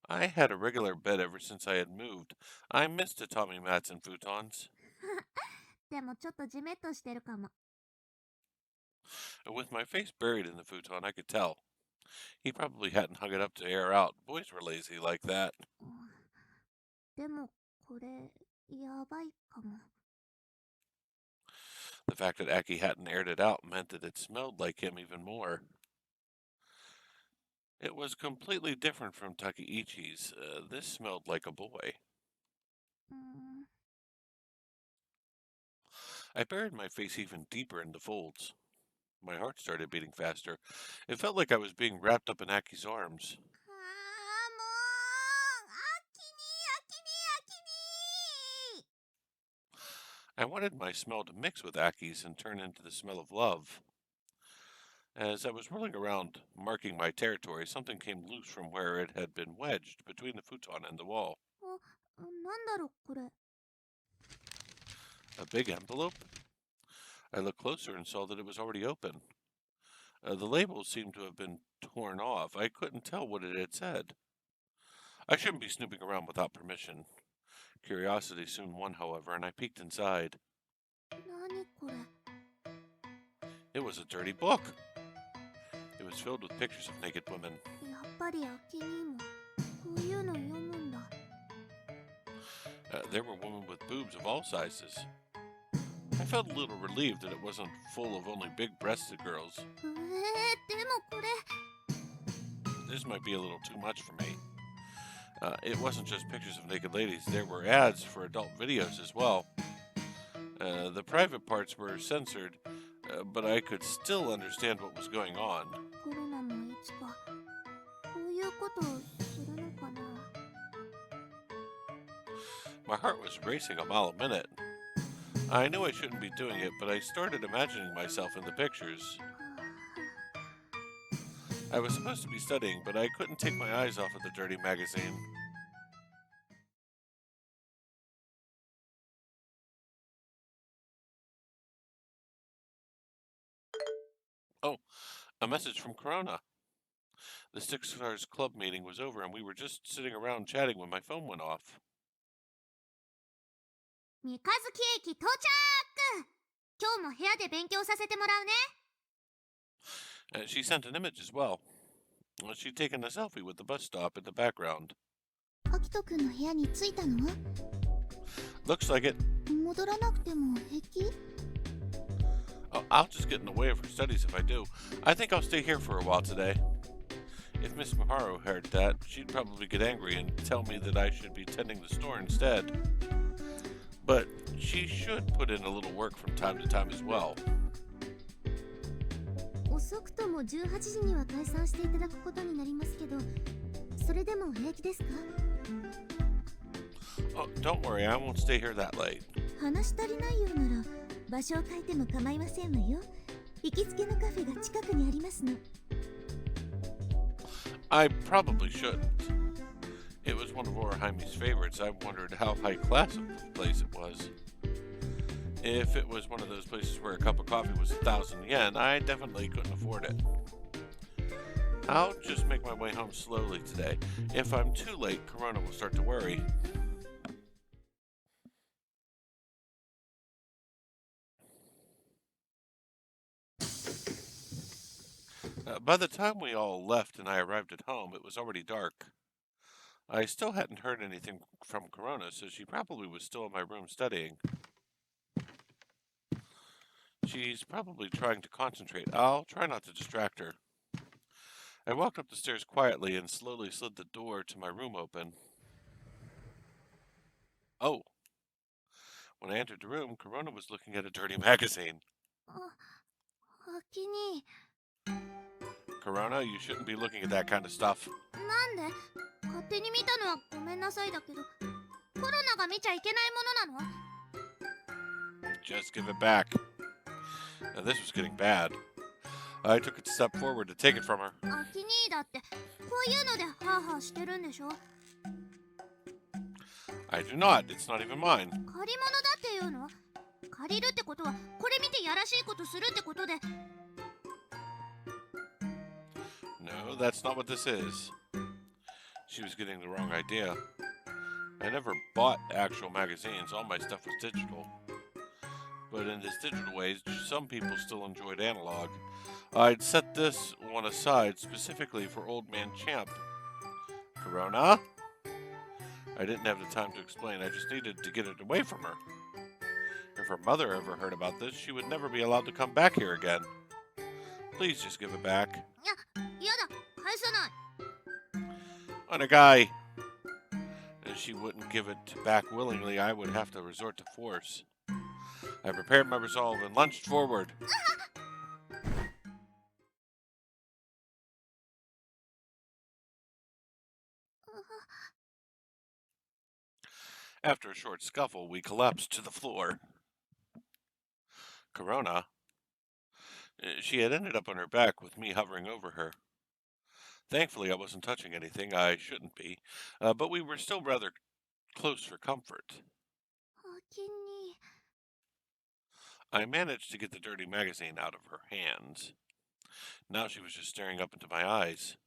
I had a regular bed ever since I had moved. I missed the Tommy mats and futons. でもちょっとジメッとしてるかも。 With my face buried in the futon, I could tell. He probably hadn't hung it up to air out. Boys were lazy like that. でもこれやばいかも。 The fact that Aki hadn't aired it out meant that it smelled like him even more. It was completely different from Takeichi's. This smelled like a boy. I buried my face even deeper in the folds. My heart started beating faster. It felt like I was being wrapped up in Aki's arms. あーもう、秋に。 I wanted my smell to mix with Aki's and turn into the smell of love. As I was rolling around, marking my territory, something came loose from where it had been wedged between the futon and the wall. なんだろうこれ。 A big envelope? I looked closer and saw that it was already open. The label seemed to have been torn off. I couldn't tell what it had said. I shouldn't be snooping around without permission. Curiosity soon won, however, and I peeked inside. 何これ。 It was a dirty book. It was filled with pictures of naked women. やっぱり秋にもこういうの読むんだ。 There were women with boobs of all sizes. I felt a little relieved that it wasn't full of only big-breasted girls. でもこれ。 This might be a little too much for me. It wasn't just pictures of naked ladies. There were ads for adult videos as well. The private parts were censored, but I could still understand what was going on. コロナもいつかこういうことをするのかな。My heart was racing a mile a minute. I knew I shouldn't be doing it, but I started imagining myself in the pictures. I was supposed to be studying, but I couldn't take my eyes off of the dirty magazine. Oh, a message from Korona. The Six Stars Club meeting was over and we were just sitting around chatting when my phone went off. 三日月駅到着。今日も部屋で勉強させてもらうね。She sent an image as well. She'd taken a selfie with the bus stop in the background. アキトくんの部屋に着いたの？ Looks like it. 戻らなくても平気？ Oh, I'll just get in the way of her studies if I do. I think I'll stay here for a while today. If Miss Maharu heard that, she'd probably get angry and tell me that I should be tending the store instead. But she should put in a little work from time to time as well. 遅くとも18時には解散していただくことになりますけど、それでも平気ですか？ Oh, don't worry, I won't stay here that late. 話足りないようなら場所を変えても構いませんわよ。行きつけのカフェが近くにありますの。I probably shouldn't. It was one of Orihimi's favorites. I wondered how high class of a place it was. If it was one of those places where a cup of coffee was 1,000 yen, I definitely couldn't afford it. I'll just make my way home slowly today. If I'm too late, Korona will start to worry. By the time we all left and I arrived at home, it was already dark. I still hadn't heard anything from Korona, so she probably was still in my room studying. She's probably trying to concentrate. I'll try not to distract her. I walked up the stairs quietly and slowly slid the door to my room open. Oh. When I entered the room, Korona was looking at a dirty magazine. おきに。 Korona, you shouldn't be looking at that kind of stuff. なんで？勝手に見たのはごめんなさいだけど、コロナが見ちゃいけないものなの？ Just give it back. Now, this was getting bad. I took a step forward to take it from her. おきにだってこういうのでハーハーしてるんでしょ？ I do not. It's not even mine. 借り物だっていうの？借りるってことはこれ見てやらしいことするってことで。 No, that's not what this is. She was getting the wrong idea. I never bought actual magazines. All my stuff was digital. But in this digital age, some people still enjoyed analog. I'd set this one aside specifically for Old Man Champ. Korona? I didn't have the time to explain. I just needed to get it away from her. If her mother ever heard about this, she would never be allowed to come back here again. Please just give it back. やだ、返さない。 On a guy. If she wouldn't give it back willingly, I would have to resort to force. I prepared my resolve and lunged forward. After a short scuffle, we collapsed to the floor. Korona. She had ended up on her back with me hovering over her. Thankfully, I wasn't touching anything. I shouldn't be. But we were still rather close for comfort. おきに。 I managed to get the dirty magazine out of her hands. Now she was just staring up into my eyes.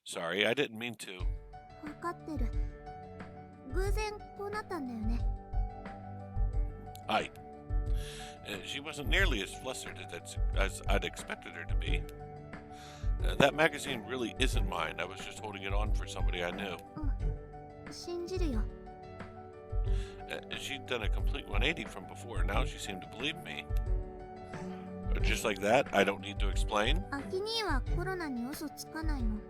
Sorry, I didn't mean to. わかってる。偶然こうなったんだよね。 She wasn't nearly as flustered as I'd expected her to be. That magazine really isn't mine. I was just holding it on for somebody I knew. 信じるよ。 She'd done a complete 180 from before. Now she seemed to believe me. Just like that, I don't need to explain. アキ兄はコロナに嘘つかないの。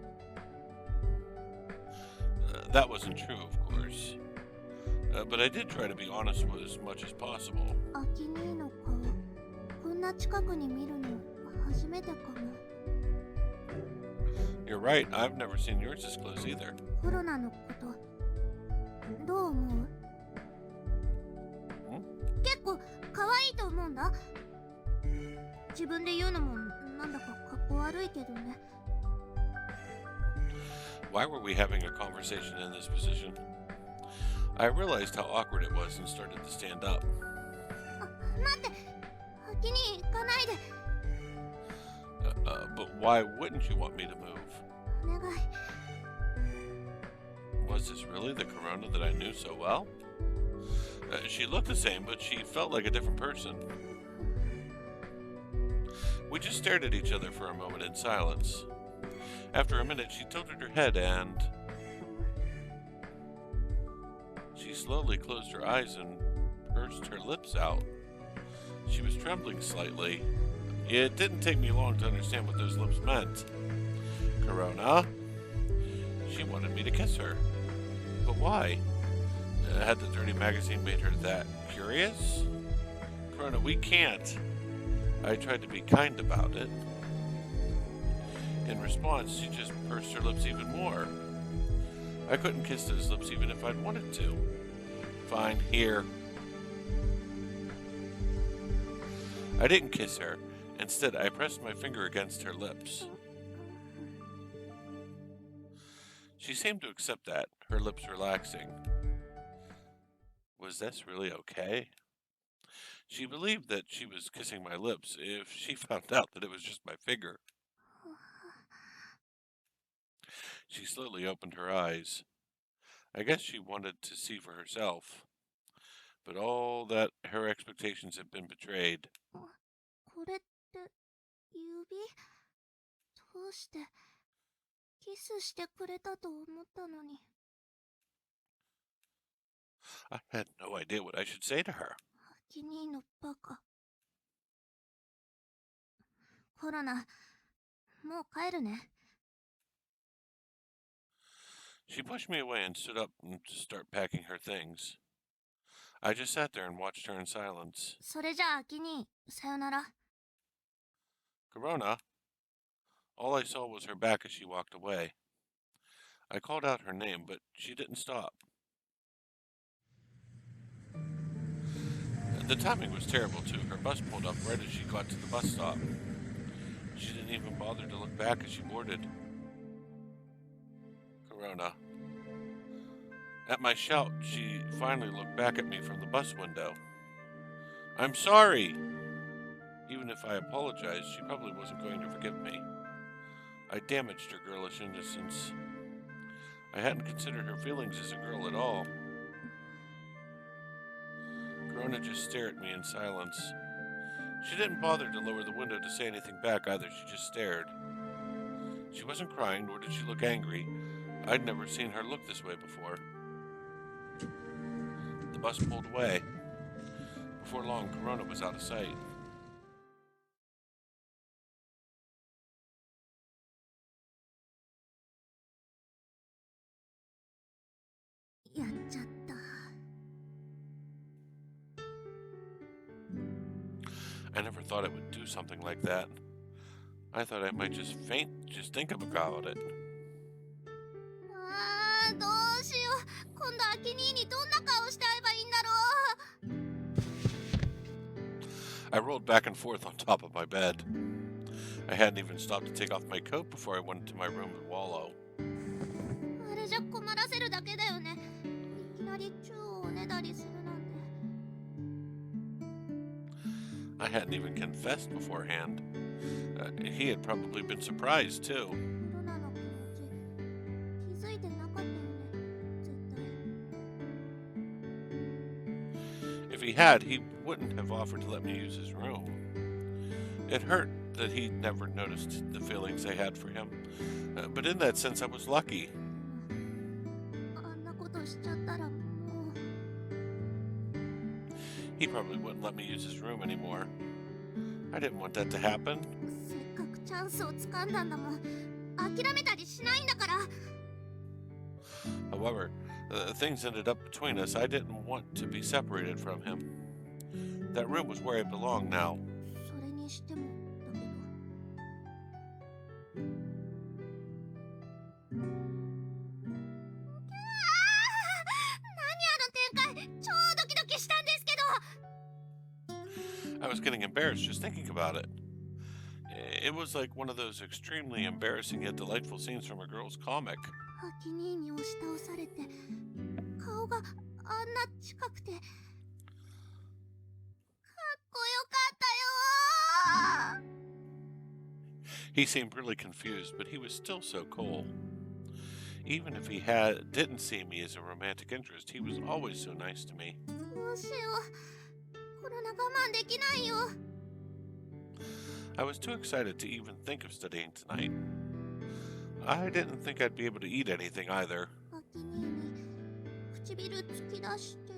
That wasn't true, of course. But I did try to be honest with as much as possible. アキ兄の顔、こんな近くに見るの初めてかも。 You're right, I've never seen yours this close either. コロナのことどう思う？うんだ。自分で言うのもなんだかかっこ悪いけどね。 Why were we having a conversation in this position? I realized how awkward it was and started to stand up. 待って、先に行かないで。 But why wouldn't you want me to move? お願い。 Was this really the Korona that I knew so well? She looked the same, but she felt like a different person. We just stared at each other for a moment in silence. After a minute, she tilted her head and... She slowly closed her eyes and pursed her lips out. She was trembling slightly. It didn't take me long to understand what those lips meant. Korona? She wanted me to kiss her. But why? Had the dirty magazine made her that curious? Korona, we can't. I tried to be kind about it. In response, she just pursed her lips even more. I couldn't kiss those lips even if I'd wanted to. Fine, here. I didn't kiss her. Instead, I pressed my finger against her lips. She seemed to accept that, her lips relaxing. Was this really okay? She believed that she was kissing my lips if she found out that it was just my finger. She slowly opened her eyes. I guess she wanted to see for herself. But all that her expectations had been betrayed. これって指？どうしてキスしてくれたと思ったのに。 I had no idea what I should say to her. キニーのバカ。コロナ、もう帰るね。 She pushed me away and stood up to start packing her things. I just sat there and watched her in silence. それじゃあキニー、さよなら。 Korona. All I saw was her back as she walked away. I called out her name, but she didn't stop. The timing was terrible, too. Her bus pulled up right as she got to the bus stop. She didn't even bother to look back as she boarded. Korona. At my shout, she finally looked back at me from the bus window. I'm sorry! Even if I apologized, she probably wasn't going to forgive me. I damaged her girlish innocence. I hadn't considered her feelings as a girl at all. Korona just stared at me in silence. She didn't bother to lower the window to say anything back either, she just stared. She wasn't crying, nor did she look angry. I'd never seen her look this way before. The bus pulled away. Before long, Korona was out of sight. やっちゃった。 I never thought I would do something like that. I thought I might just faint just think about it. あー、どうしよう。今度はキニーにどんな顔して会えばいいんだろう。 I rolled back and forth on top of my bed. I hadn't even stopped to take off my coat before I went into my room to wallow. あれじゃ困らせるだけだよね。いきなり宙をおねだりするなんて。 I hadn't even confessed beforehand. He had probably been surprised, too. コロナの気持ち気づいてなかったよね。絶対。 If he had, he wouldn't have offered to let me use his room. It hurt that he never noticed the feelings I had for him. But in that sense, I was lucky. あんなことしちゃったらもう。 He probably wouldn't let me use his room anymore. I didn't want that to happen. せっかくチャンスをつかんだんだもん。諦めたりしないんだから。 However, things ended up between us. I didn't want to be separated from him. That room was where I belonged now. それにしてもだけど。 何あの展開、超ドキドキしたんですけど。I was getting embarrassed just thinking about it. It was like one of those extremely embarrassing yet delightful scenes from a girl's comic. アキ兄に押し倒されて顔があんな近くてかっこよかったよ He seemed really confused, but he was still so cool. Even if he didn't see me as a romantic interest, he was always so nice to me. どうしようコロナ我慢できないよ I was too excited to even think of studying tonight. I didn't think I'd be able to eat anything either. アキ兄に唇突き出して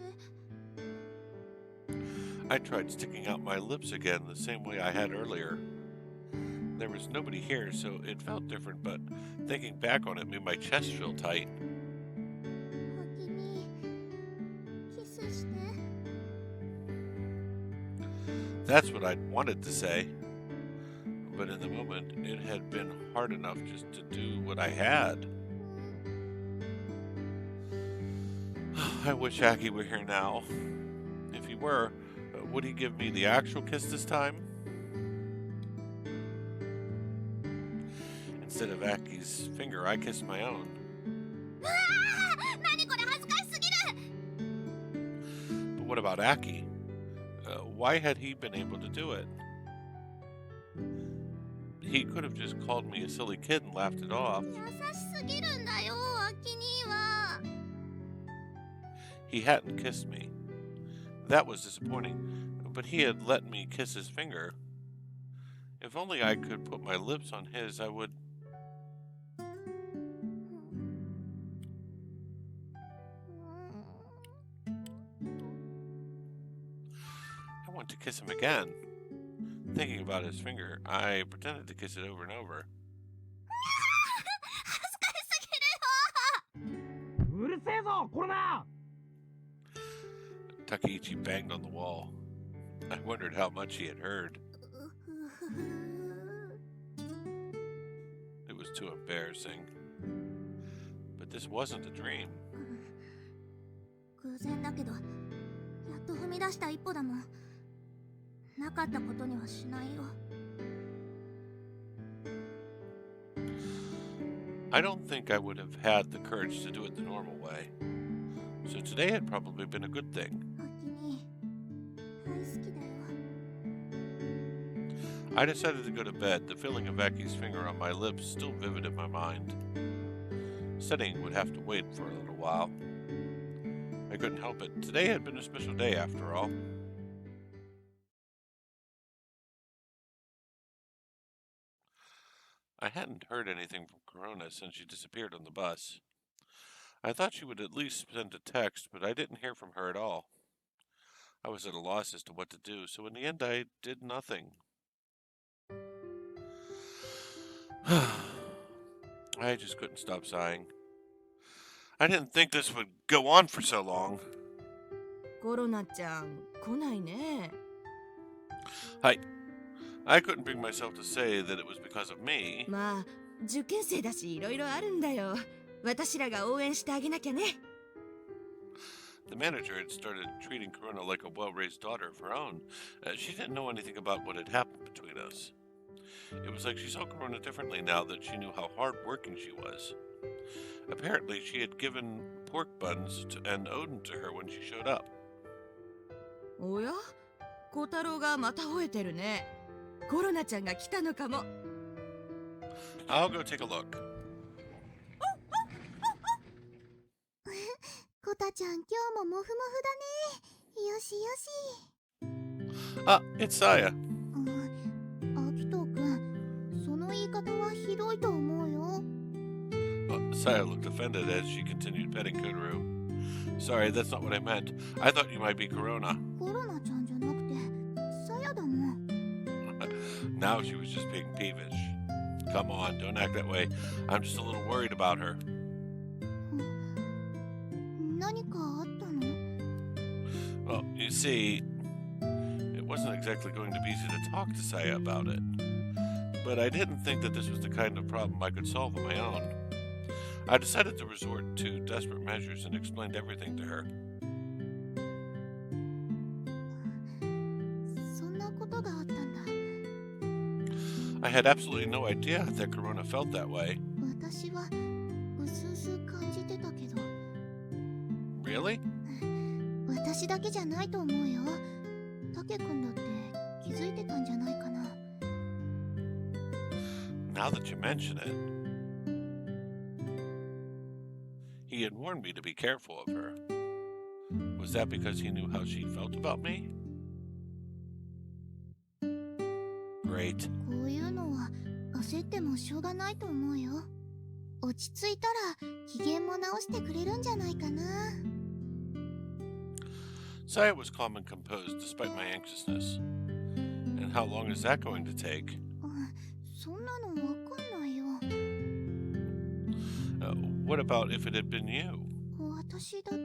I tried sticking out my lips again the same way I had earlier. There was nobody here, so it felt different, but thinking back on it made my chest feel tight. アキ兄キスして That's what I'd wanted to say. But in the moment, it had been hard enough just to do what I had. I wish Aki were here now. If he were, would he give me the actual kiss this time? Instead of Aki's finger, I kissed my own. 何これ恥ずかしすぎる But what about Aki? Why had he been able to do it? He could have just called me a silly kid and laughed it off. 優しすぎるんだよアキ兄は He hadn't kissed me. That was disappointing, but he had let me kiss his finger. If only I could put my lips on his, I would... I want to kiss him again. Thinking about his finger, I pretended to kiss it over and over. 恥ずかしすぎるようるせえぞコロナ Takeichi banged on the wall. I wondered how much he had heard. It was too embarrassing. But this wasn't a dream. 偶然だけどやっと踏み出した一歩だもんなかったことにはしないよ I don't think I would have had the courage to do it the normal way. So today had probably been a good thing. アキ兄大好きだよ I decided to go to bed, the feeling of Aki's finger on my lips still vivid in my mind. Studying would have to wait for a little while. I couldn't help it. Today had been a special day after all. I hadn't heard anything from Korona since she disappeared on the bus. I thought she would at least send a text, but I didn't hear from her at all. I was at a loss as to what to do, so in the end I did nothing. I just couldn't stop sighing. I didn't think this would go on for so long. コロナちゃん来ないね I couldn't bring myself to say that it was because of me. まあ受験生だしいろいろあるんだよ私らが応援してあげなきゃね The manager had started treating Korona like a well-raised daughter of her own. She didn't know anything about what had happened between us. It was like she saw Korona differently now that she knew how hard-working she was. Apparently, she had given pork buns and Odin to her when she showed up. おや小太郎がまた吠えてるねコロナちゃんが来たのかも I'll go take a look. コタちゃん今日もモフモフだねよしよし Ah, it's Saya. アキトくんその言い方はひどいと思うよ Saya looked offended as she continued petting Kotaro. Sorry, that's not what I meant. I thought you might be Korona. コロナちゃんじゃなくてサヤだもん Now she was just being peevish. Come on, don't act that way. I'm just a little worried about her. 何かあったの Well, you see, it wasn't exactly going to be easy to talk to Saya about it. But I didn't think that this was the kind of problem I could solve on my own. I decided to resort to desperate measures and explained everything to her. そんなこ I had absolutely no idea that Korona felt that way. 私はうすうす感じてたけど Really? 私だけじゃないと思うよ。タケ君だって気づいてたんじゃないかな。 Now that you mention it, he had warned me to be careful of her. Was that because he knew how she felt about me? Great. こういうのは焦ってもしょうがないと思うよ。落ち着いたら機嫌も直してくれるんじゃないかな。 Saya was calm and composed despite my anxiousness. And how long is that going to take? そんなのわかんないよ。 What about if it had been you? 私だったら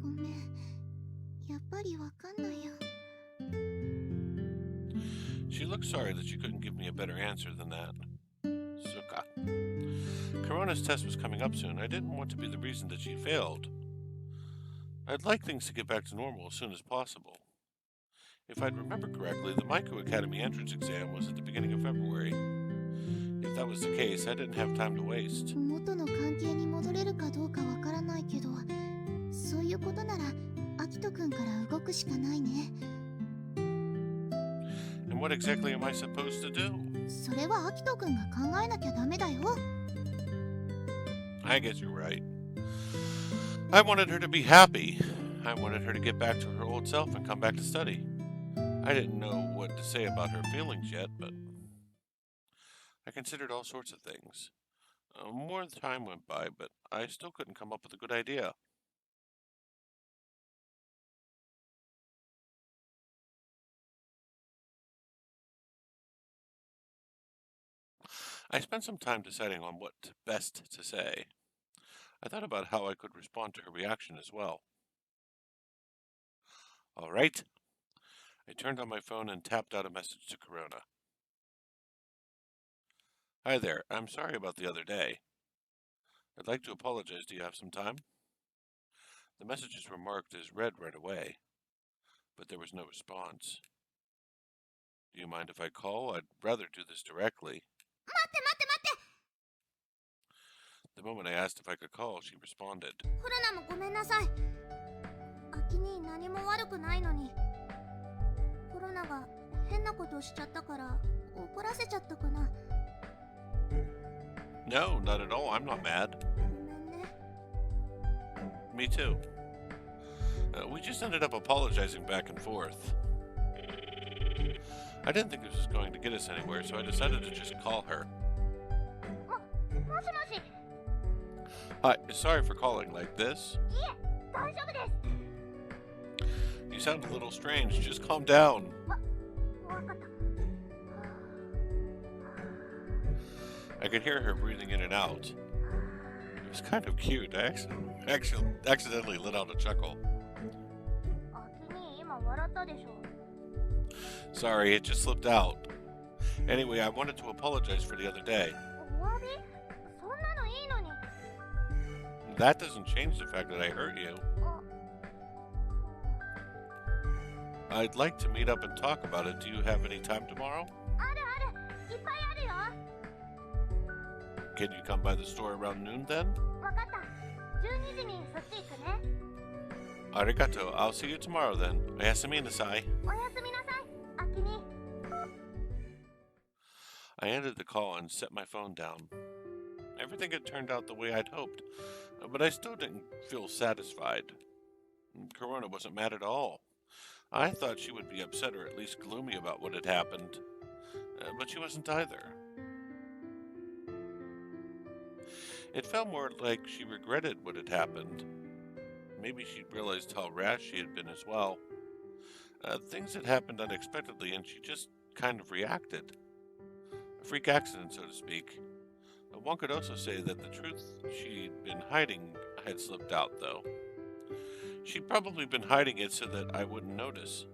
ごめん、やっぱりわかんないよ。 She looked sorry that she couldn't give me a better answer than that. Suka. Corona's test was coming up soon. I didn't want to be the reason that she failed. I'd like things to get back to normal as soon as possible. If I'd remember correctly, the Maiko Academy entrance exam was at the beginning of February. If that was the case, I didn't have time to waste. 元の関係に戻れるかどうかわからないけど、そういうことならアキトくんから動くしかないね。 And what exactly am I supposed to do? それはアキトくんが考えなきゃダメだよ。 I guess you're right. I wanted her to be happy. I wanted her to get back to her old self and come back to study. I didn't know what to say about her feelings yet, but I considered all sorts of things. More time went by, but I still couldn't come up with a good idea. I spent some time deciding on what best to say. I thought about how I could respond to her reaction as well. All right. I turned on my phone and tapped out a message to Korona. Hi there. I'm sorry about the other day. I'd like to apologize. Do you have some time? The messages were marked as read right away, but there was no response. Do you mind if I call? I'd rather do this directly. 待って待って待って。 The moment I asked if I could call, she responded. コロナもごめんなさい。アキに何も悪くないのに。コロナが変なことしちゃったから怒らせちゃったかな。 No, not at all. I'm not mad. ごめんね。 Me too. We just ended up apologizing back and forth. I didn't think this was going to get us anywhere, so I decided to just call her. もしもし。 Hi, sorry for calling like this. いえ、大丈夫です。 You sound a little strange. Just calm down. わかった。 I could hear her breathing in and out. It was kind of cute. I accidentally let out a chuckle. アキに今笑ったでしょ。 Sorry, it just slipped out. Anyway, I wanted to apologize for the other day. お詫び？そんなのいいのに。 That doesn't change the fact that I hurt you. I'd like to meet up and talk about it. Do you have any time tomorrow? あるある。いっぱいあるよ。 Can you come by the store around noon then? わかった。12時にそっち行くね。 Arigato. I'll see you tomorrow then. Oyasumi nasai. おやすみなさい。アキに。 I ended the call and set my phone down. Everything had turned out the way I'd hoped, but I still didn't feel satisfied. Korona wasn't mad at all. I thought she would be upset or at least gloomy about what had happened, but she wasn't either. It felt more like she regretted what had happened. Maybe she'd realized how rash she had been as well. Things had happened unexpectedly and she just kind of reacted. A freak accident, so to speak. One could also say that the truth she'd been hiding had slipped out, though. She'd probably been hiding it so that I wouldn't notice.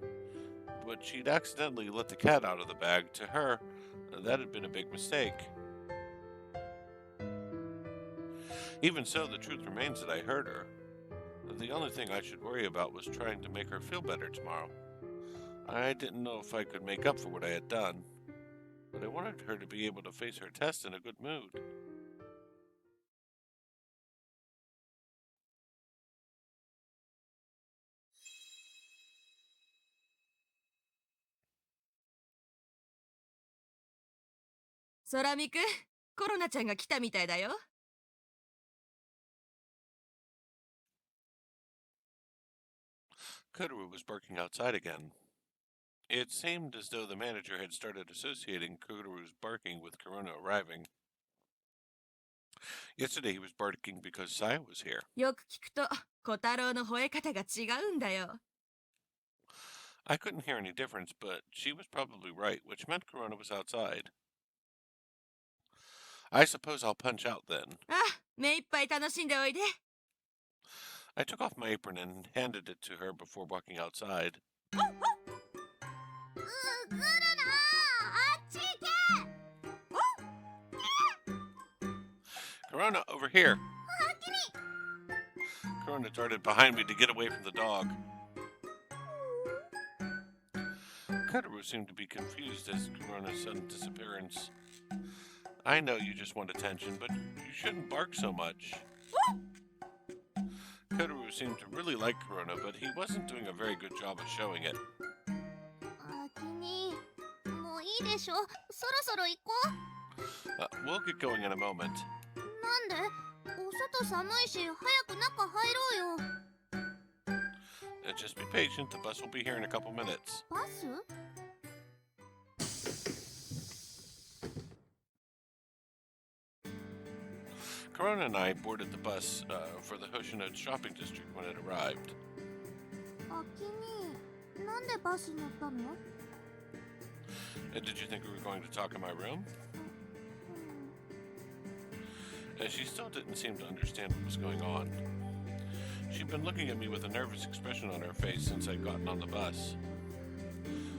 But she'd accidentally let the cat out of the bag. To her, that had been a big mistake. Even so, the truth remains that I hurt her. The only thing I should worry about was trying to make her feel better tomorrow. I didn't know if I could make up for what I had done, but I wanted her to be able to face her test in a good mood.空見くん、コロナちゃんが来たみたいだよ。Kotaro was barking outside again. It seemed as though the manager had started associating Kotaro's barking with Korona arriving. Yesterday he was barking because Saya was here. よく聞くと、小太郎の吠え方が違うんだよ。I couldn't hear any difference, but she was probably right, which meant Korona was outside. I suppose I'll punch out then. あ、目いっぱい楽しんでおいで。I took off my apron and handed it to her before walking outside. 来るなあっち行け Korona, over here! あきに Korona darted behind me to get away from the dog. Kotaru seemed to be confused as Korona's sudden disappearance. I know you just want attention, but you shouldn't bark so much. Kotaru seemed to really like Korona, but he wasn't doing a very good job of showing it. あきにもういいでしょ、そろそろ行こう。 We'll get going in a moment. なんで？お外寒いし早く中入ろうよ。Just be patient, the bus will be here in a couple minutes. バス？ Korona and I boarded the bus for the Hoshino shopping district when it arrived. あきになんでバス乗ったの？ Did you think we were going to talk in my room? She still didn't seem to understand what was going on. She'd been looking at me with a nervous expression on her face since I'd gotten on the bus.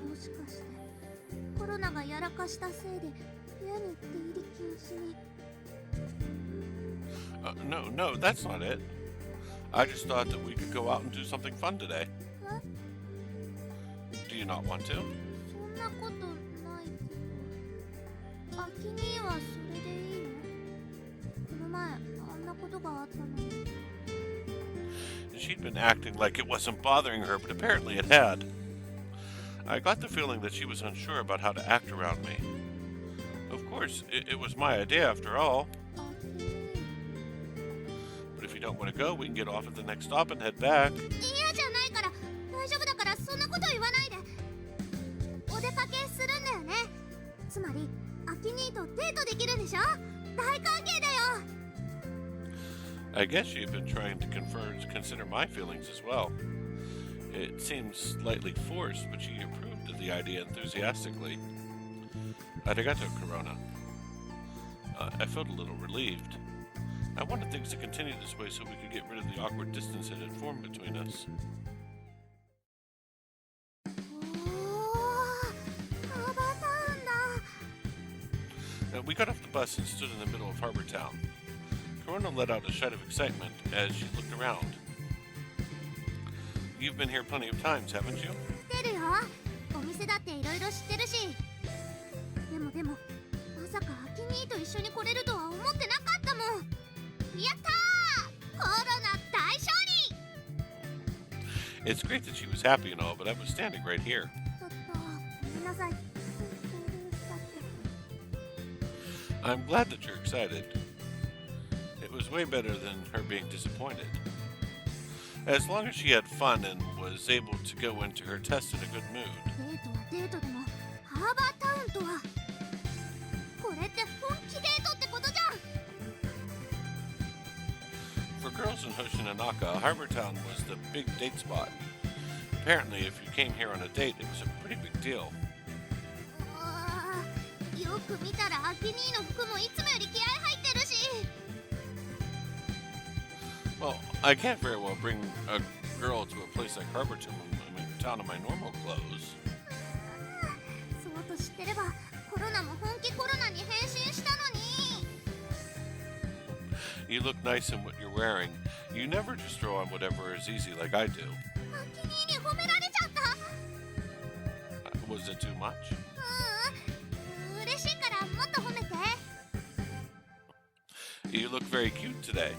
もしかしてコロナがやらかしたせいで部屋に出入り禁止に。No, that's not it. I just thought that we could go out and do something fun today. Huh? Do you not want to? そんなことないけど。あきにはそれでいいの？この前あんなことがあったのに。 She'd been acting like it wasn't bothering her, but apparently it had. I got the feeling that she was unsure about how to act around me. Of course, it was my idea after all. あきに But if you don't want to go, we can get off at the next stop and head back. 嫌じゃないから大丈夫だからそんなこと言わないで。お出かけするんだよね。つまりアキ兄とデートできるんでしょ。大歓迎だよ。 I guess she had been trying to consider my feelings as well. It seemed slightly forced, but she approved of the idea enthusiastically. Arigato, Korona. I felt a little relieved. I wanted things to continue this way so we could get rid of the awkward distance that had formed between us. おー、ハーバータウンだ。 We got off the bus and stood in the middle of Harbor Town. Korona let out a shout of excitement as she looked around. You've been here plenty of times, haven't you? 知ってるよ。お店だっていろいろ知ってるし。でもまさかアキ兄と一緒に来れるとは思ってなかったもん。やったー！コロナ大勝利！ It's great that she was happy and all, but I was standing right here. ちょっとごめんなさい。 I'm glad that you're excited. It was way better than her being disappointed. As long as she had fun and was able to go into her test in a good mood. デートはデートでもハーバータウンとはこれって本気デートってことじゃん。 For girls in Hoshinanaka, Harbor Town was the big date spot. Apparently, if you came here on a date, it was a pretty big deal. よく見たらアキ兄の服もいつもより気合入ってるし。 Well, I can't very well bring a girl to a place like Harbor Town in my normal clothes. そうと知ってればコロナも本気コロナに変身したのに。 You look nice in what you're wearing. You never just throw on whatever is easy like I do. アキ兄に褒められちゃった。much. 嬉しいからもっと褒めて。 You look very cute today.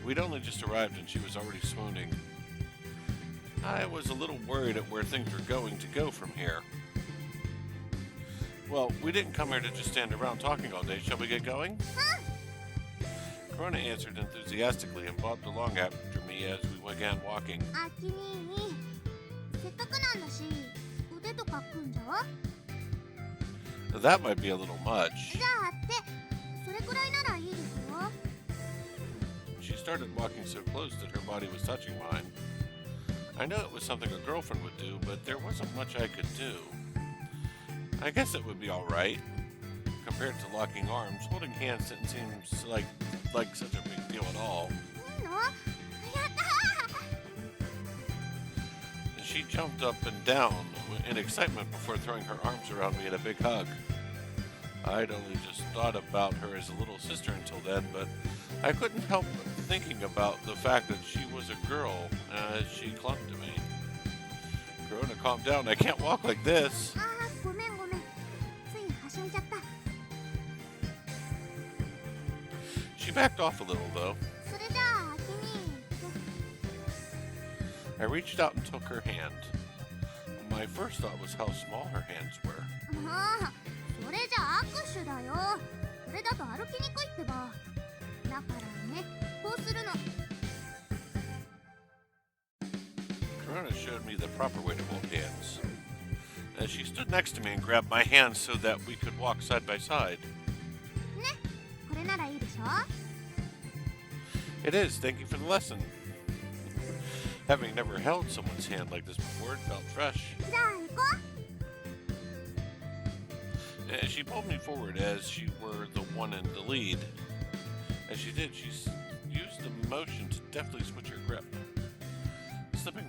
We'd only just arrived and she was already swooning. I was a little worried at where things were going to go from here. Well, we didn't come here to just stand around talking all day. Shall we get going? Korona answered enthusiastically and bobbed along after me as we began walking. アキ兄、せっかくなんだし腕とか組んじゃう？ That might be a little much. じゃあってそれくらいならいいですよ。 She started walking so close that her body was touching mine. I know it was something a girlfriend would do, but there wasn't much I could do. I guess it would be all right. Compared to locking arms, holding hands didn't seem like such a big deal at all. いいの？やったー！ She jumped up and down in excitement before throwing her arms around me in a big hug. I'd only just thought about her as a little sister until then, but I couldn't help thinking about the fact that she was a girl as she clung to me. Korona, calm down. I can't walk like this. あー、ごめんごめん。ついはしゃいじゃった。 She backed off a little, though. それじゃあアキ兄。 I reached out and took her hand. My first thought was how small her hands were. もうそれじゃ握手だよ。それだと歩きにくいってば。だからね、こうするの。 Korona showed me the proper way to hold hands. As she stood next to me and grabbed my hand so that we could walk side by side. ね、これならいいでしょ？ It is. Thank you for the lesson. Having never held someone's hand like this before, it felt fresh. じゃあ行こう。 She pulled me forward as she were the one in the lead. As she did, she used the motion to deftly switch her grip. Slipping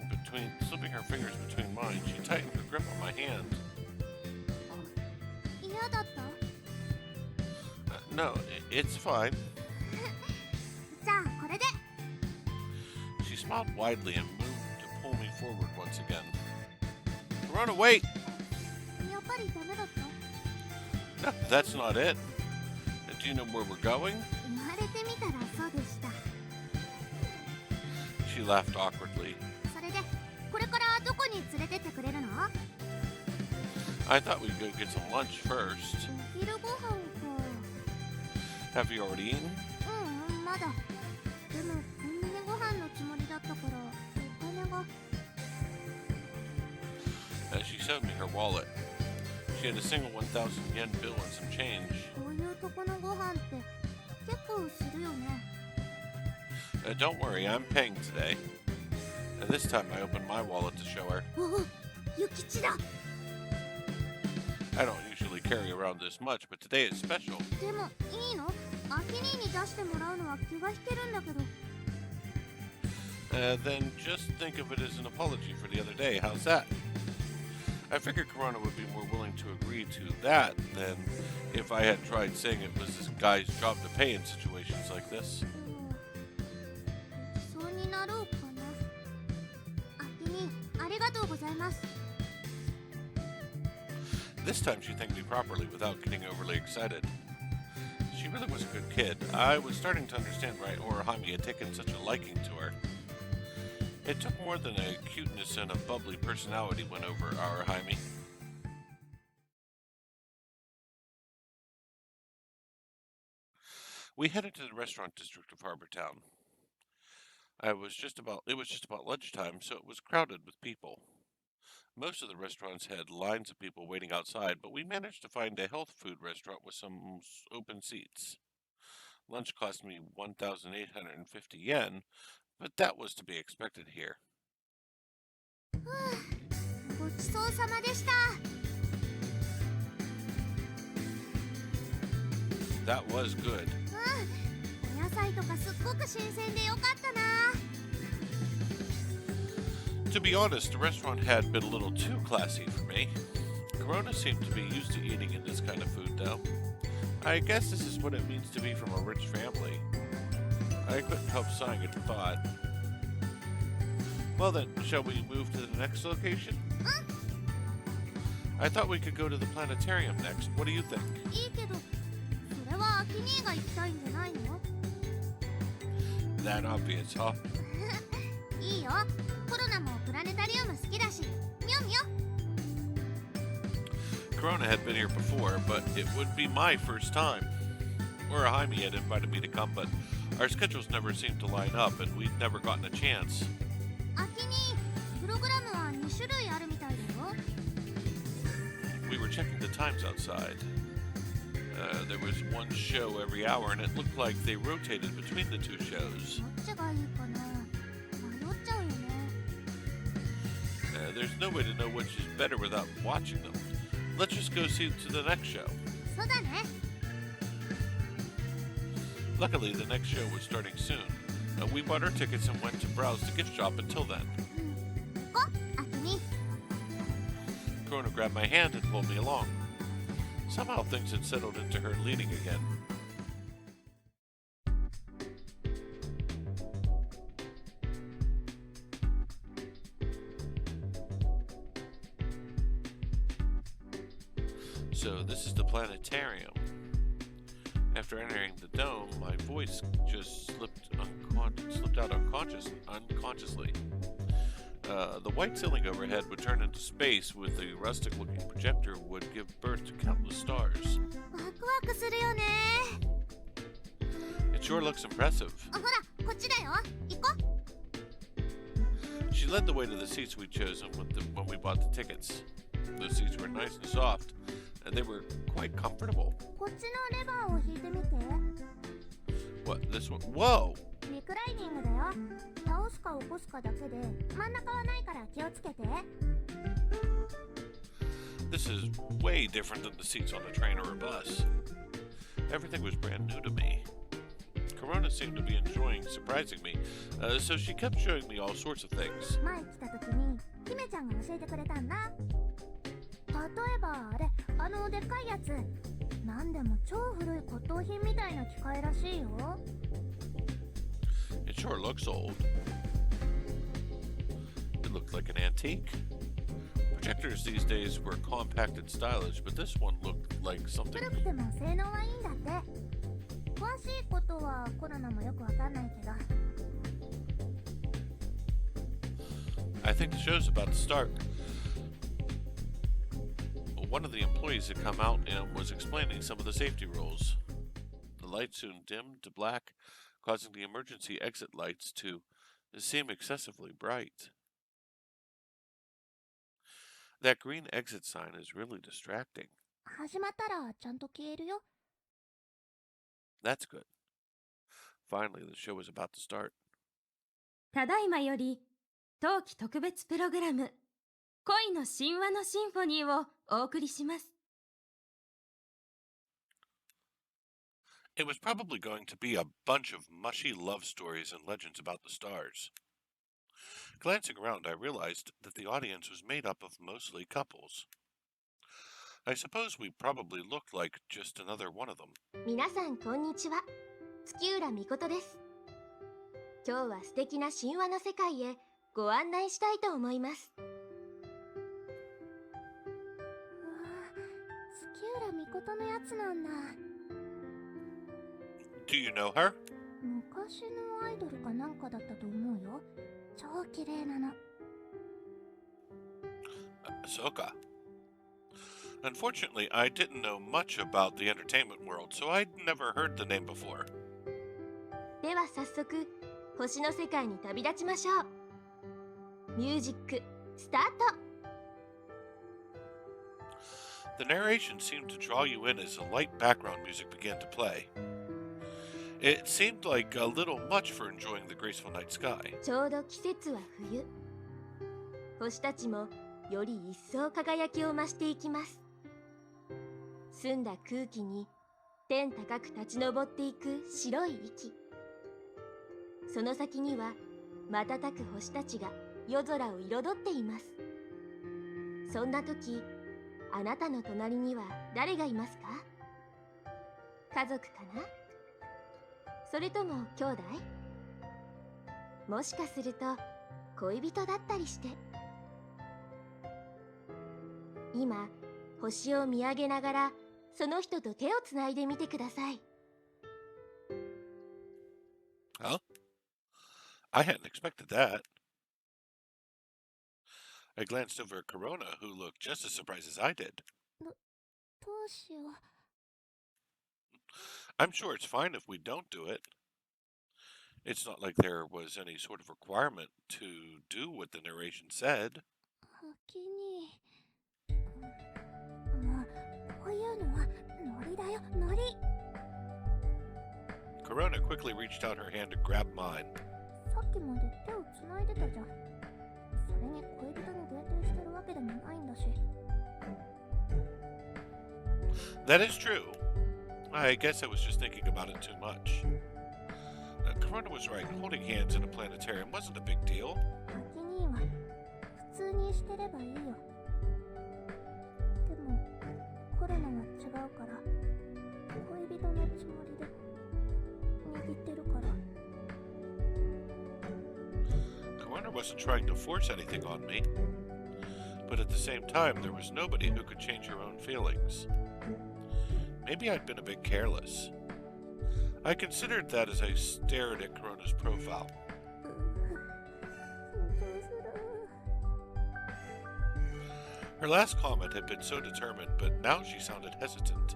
her fingers between mine, she tightened her grip on my hand. 嫌だった？ No, it's fine. じゃあこれで。 She smiled widely and moved to pull me forward once again. Korona, wait! やっぱりダメだった？ No, that's not it. Do you know where we're going? 生まれてみたらそうでした。 She laughed awkwardly. それでこれからどこに連れてってくれるの？ I thought we'd go get some lunch first. お昼ご飯か。 Have you already eaten? まだ。でもコンビニご飯のつもりだったからお金が。 She showed me her wallet. She had a single 1,000 yen bill and some change. こういうとこのご飯って結構するよね。 Don't worry, I'm paying today. And this time I opened my wallet to show her. おお、ゆきちだ。 I don't usually carry around this much, but today is special. でもいいの？アキ兄に出してもらうのは気が引けるんだけど。 Then just think of it as an apology for the other day. How's that? I figured Korona would be more willing to agree to that than if I had tried saying it was this guy's job to pay in situations like this. ごちそうになろうかな。アキ兄、ありがとうございます。 This time she thanked me properly without getting overly excited. She really was a good kid. I was starting to understand why Orihime had taken such a liking to her. It took more than a cuteness and a bubbly personality went over Orihime. We headed to the restaurant district of Harbor Town. It was just about lunchtime, so it was crowded with people. Most of the restaurants had lines of people waiting outside, but we managed to find a health food restaurant with some open seats. Lunch cost me 1,850 yen, but that was to be expected here. ごちそうさまでした。 That was good. お野菜とかすっごく新鮮でよかったな。 To be honest, the restaurant had been a little too classy for me. Korona seemed to be used to eating in this kind of food, though. I guess this is what it means to be from a rich family. I couldn't help sighing at the thought. Well then, shall we move to the next location? I thought we could go to the planetarium next. What do you think? いいけど、それはアキ兄が行きたいんじゃないの？ That obvious, huh? いいよ。コロナもプラネタリウム好きだし、みよみよ。 Korona had been here before, but it would be my first time. Or Jaime had invited me to come, but our schedules never seemed to line up, and we'd never gotten a chance. アキ兄、プログラムは2種類あるみたいだよ。 We were checking the times outside. There was one show every hour, and it looked like they rotated between the two shows. どっちがいいかな？迷っちゃうよね。There's no way to know which is better without watching them. Let's just go see to the next show. そうだね。 Luckily, the next show was starting soon. We bought our tickets and went to browse the gift shop until then. 行こう、アキ兄。 Korona grabbed my hand and pulled me along. Somehow things had settled into her leading again. So this is the planetarium. After entering the dome, my voice just slipped out unconsciously. The white ceiling overhead would turn into space, with the rustic-looking projector would give birth to countless stars. ワクワクするよね。 It sure looks impressive. ほら、こっちだよ。行こう。 She led the way to the seats we'd chosen when we bought the tickets. Those seats were nice and soft, and they were quite comfortable. こっちのレバーを引いてみて。 What, this one? Whoa! リクライニングだよ。倒すか起こすかだけで、真ん中はないから気をつけて。 This is way different than the seats on a train or a bus. Everything was brand new to me. Korona seemed to be enjoying surprising me, so she kept showing me all sorts of things. 前来た時に、姫ちゃんが教えてくれたんだ。例えばあのでっかいやつ。なんでも超古い骨董品みたいな機械らしいよ。 It sure looks old. It looked like an antique. Projectors these days were compact and stylish, but this one looked like something. 古くても性能はいいんだって。詳しいことはコロナもよくわかんないけど。 I think the show's about to start. One of the employees had come out and was explaining some of the safety rules. The lights soon dimmed to black, causing the emergency exit lights to seem excessively bright. That green exit sign is really distracting. 始まったらちゃんと消えるよ。 That's good. Finally, the show was about to start. ただいまより冬季特別プログラム恋の神話のシンフォニーをお送りします。 It was probably going to be a bunch of mushy love stories and legends about the stars. Glancing around, I realized that the audience was made up of mostly couples. I suppose we probably looked like just another one of them. 皆さんこんにちは。月浦美琴です。今日は素敵な神話の世界へご案内したいと思います。うわ月浦美琴のやつなんだ。 Do you know her? 昔のアイドルかなんかだったと思うよ。超綺麗なの。 Ahsoka. Unfortunately, I didn't know much about the entertainment world, so I'd never heard the name before. では早速、星の世界に旅立ちましょう。ミュージック、スタート。 The narration seemed to draw you in as a light background music began to play. It seemed like a little much for enjoying the graceful night sky. ちょうど季節は冬。星たちもより一層輝きを増していきます。澄んだ空気に天高く立ち上っていく白い息。その先には瞬く星たちが夜空を彩っています。そんな時、あなたの隣には誰がいますか？家族かな？それとも兄弟？もしかすると恋人だったりして。今星を見上げながらその人と手をつないでみてください。 Huh? I hadn't expected that. I glanced over at Korona, who looked just as surprised as I did. どうしよう。 I'm sure it's fine if we don't do it. It's not like there was any sort of requirement to do what the narration said. 秋に。もうこういうのはノリだよ、ノリ。 Korona quickly reached out her hand to grab mine. さっきまで手をつないでたじゃん。それに恋人に限定してるわけでもないんだし。 That is true. I guess I was just thinking about it too much. Korona was right. Holding hands in a planetarium wasn't a big deal. 秋には普通にしてればいいよ。でもコロナは違うから恋人のつもりで握ってるから。 Korona wasn't trying to force anything on me. But at the same time, there was nobody who could change her own feelings. Maybe I'd been a bit careless. I considered that as I stared at Korona's profile. 緊張する。 Her last comment had been so determined, but now she sounded hesitant.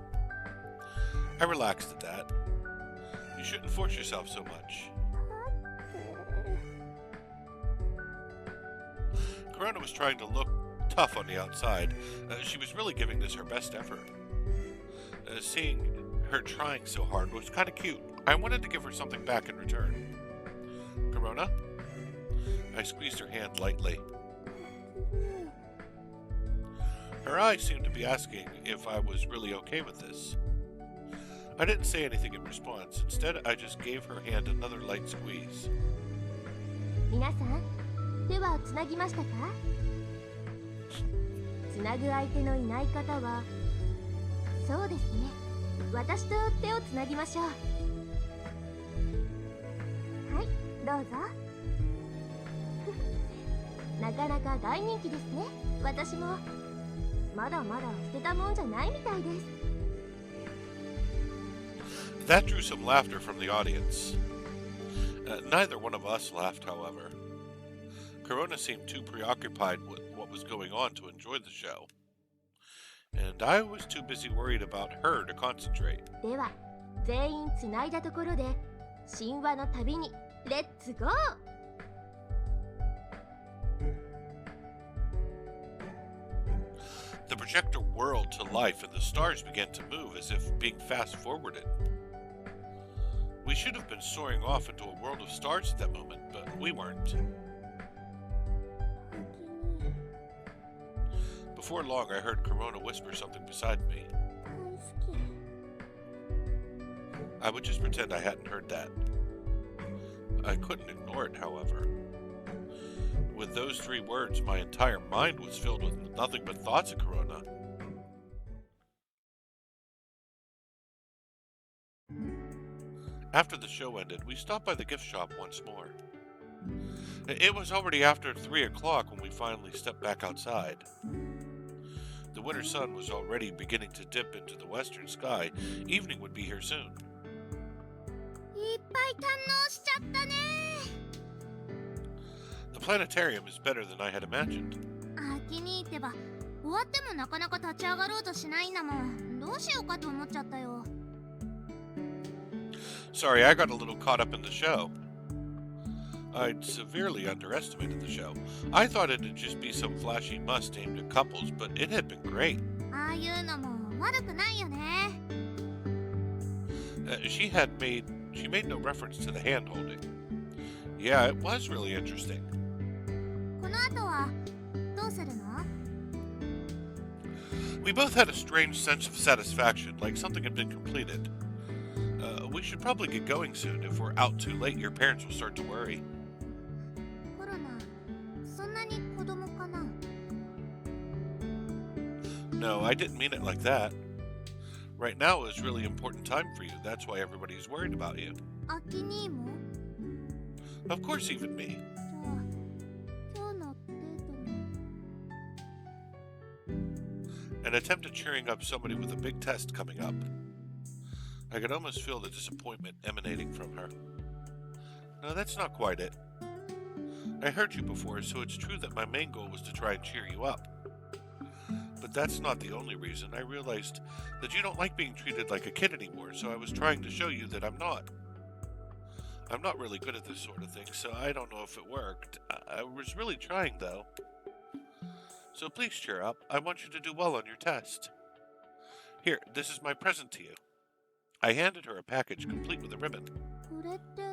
I relaxed at that. You shouldn't force yourself so much. Korona was trying to look tough on the outside. She was really giving this her best effort. Seeing her trying so hard was kind of cute. I wanted to give her something back in return. Korona? I squeezed her hand lightly. Her eyes seemed to be asking if I was really okay with this. I didn't say anything in response. Instead, I just gave her hand another light squeeze. 皆さん、手はつなぎましたか？つなぐ相手のいない方は、そうですね、私と手をつなぎましょう。はい、どうぞ。なかなか大人気ですね。私もまだまだ捨てたもんじゃないみたいです。 That drew some laughter from the audience. Neither one of us laughed, however. Korona seemed too preoccupied with what was going on to enjoy the show. And I was too busy worried about her to concentrate. では、全員つないだところで、神話の旅にレッツゴー！ The projector whirled to life and the stars began to move as if being fast-forwarded. We should have been soaring off into a world of stars at that moment, but we weren't. Before long, I heard Korona whisper something beside me. 大好き。 I would just pretend I hadn't heard that. I couldn't ignore it, however. With those 3 words, my entire mind was filled with nothing but thoughts of Korona. After the show ended, we stopped by the gift shop once more. It was already after 3 o'clock when we finally stepped back outside. The winter sun was already beginning to dip into the western sky. Evening would be here soon. いっぱい堪能しちゃったね。 The planetarium is better than I had imagined. 秋にってば、終わってもなかなか立ち上がろうとしないんだもん。どうしようかと思っちゃったよ。 Sorry, I got a little caught up in the show. I'd severely underestimated the show. I thought it'd just be some flashy must aimed at couples, but it had been great. ああいうのも悪くないよね。 She made no reference to the hand holding. Yeah, it was really interesting. この後はどうするの？ We both had a strange sense of satisfaction, like something had been completed. We should probably get going soon. If we're out too late, your parents will start to worry. コロナ、そんなに子供かな？ No, I didn't mean it like that. Right now is a really important time for you. That's why everybody's worried about you. 秋にも？ Of course, even me. じゃあ an attempt at cheering up somebody with a big test coming up. I could almost feel the disappointment emanating from her. No, that's not quite it. I heard you before, so it's true that my main goal was to try and cheer you up. But that's not the only reason. I realized that you don't like being treated like a kid anymore, so I was trying to show you that I'm not. I'm not really good at this sort of thing, so I don't know if it worked. I was really trying, though. So please cheer up. I want you to do well on your test. Here, this is my present to you. I handed her a package complete with a ribbon. これって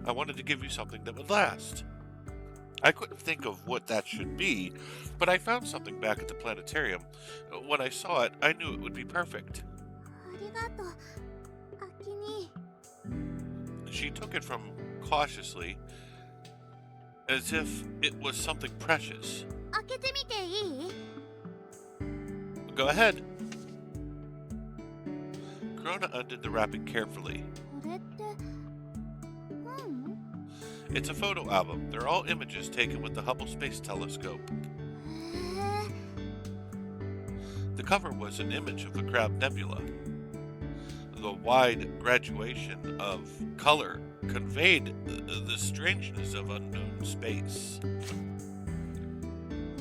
I wanted to give you something that would last. I couldn't think of what that should be, but I found something back at the planetarium. When I saw it, I knew it would be perfect. ありがとうアキニ She took it from cautiously, as if it was something precious. 開けてみていい Go ahead. Korona undid the wrapping carefully. これってうん It's a photo album. They're all images taken with the Hubble Space Telescope. へえ The cover was an image of the Crab Nebula. The wide graduation of color conveyed the strangeness of unknown space.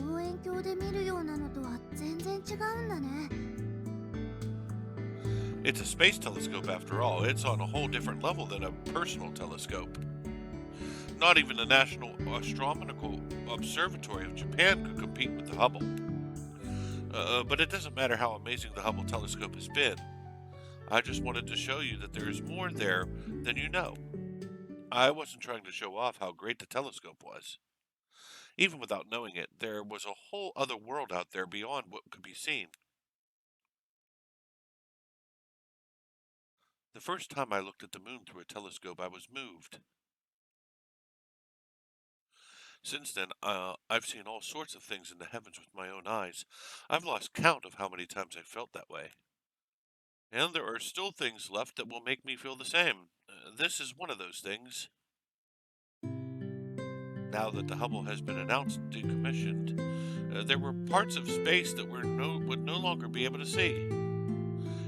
望遠鏡で見るようなのとは全然違うんだね It's a space telescope after all. It's on a whole different level than a personal telescope. Not even the National Astronomical Observatory of Japan could compete with the Hubble. But it doesn't matter how amazing the Hubble telescope has been. I just wanted to show you that there is more there than you know. I wasn't trying to show off how great the telescope was. Even without knowing it, there was a whole other world out there beyond what could be seen. The first time I looked at the moon through a telescope, I was moved. Since then, I've seen all sorts of things in the heavens with my own eyes. I've lost count of how many times I've felt that way. And there are still things left that will make me feel the same. This is one of those things. Now that the Hubble has been announced decommissioned, there were parts of space that would no longer be able to see.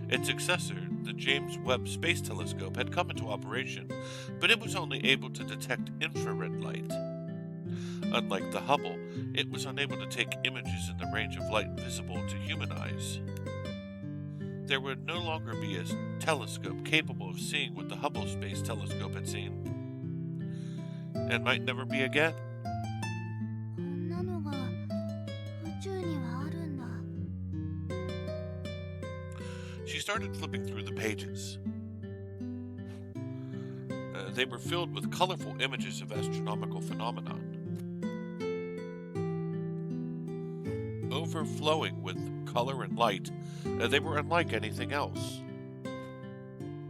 Its successor, the James Webb Space Telescope, had come into operation, but it was only able to detect infrared light. Unlike the Hubble, it was unable to take images in the range of light visible to human eyes. There would no longer be a telescope capable of seeing what the Hubble Space Telescope had seen, and might never be again. こんなのが宇宙にはあるんだ She started flipping through the pages. They were filled with colorful images of astronomical phenomena. Overflowing with color and light, they were unlike anything else.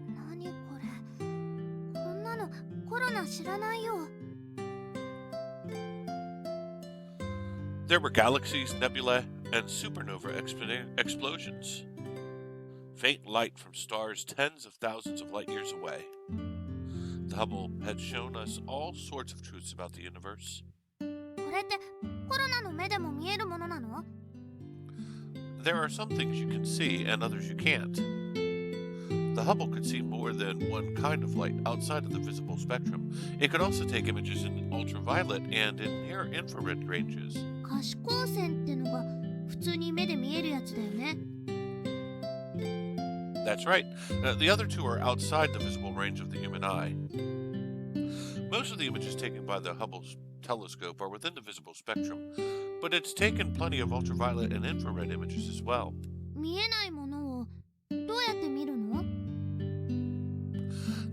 何これこんなのコロナ知らないよ There were galaxies, nebulae, and supernova explosions. Faint light from stars tens of thousands of light years away. The Hubble had shown us all sorts of truths about the universe. これってコロナの目でも見えるものなの There are some things you can see and others you can't. The Hubble could see more than one kind of light outside of the visible spectrum. It could also take images in ultraviolet and in near infrared ranges. 可視光線ってのが普通に目で見えるやつだよね That's right. The other two are outside the visible range of the human eye. Most of the images taken by the Hubble telescope are within the visible spectrum, but it's taken plenty of ultraviolet and infrared images as well. 見えないものをどうやって見るの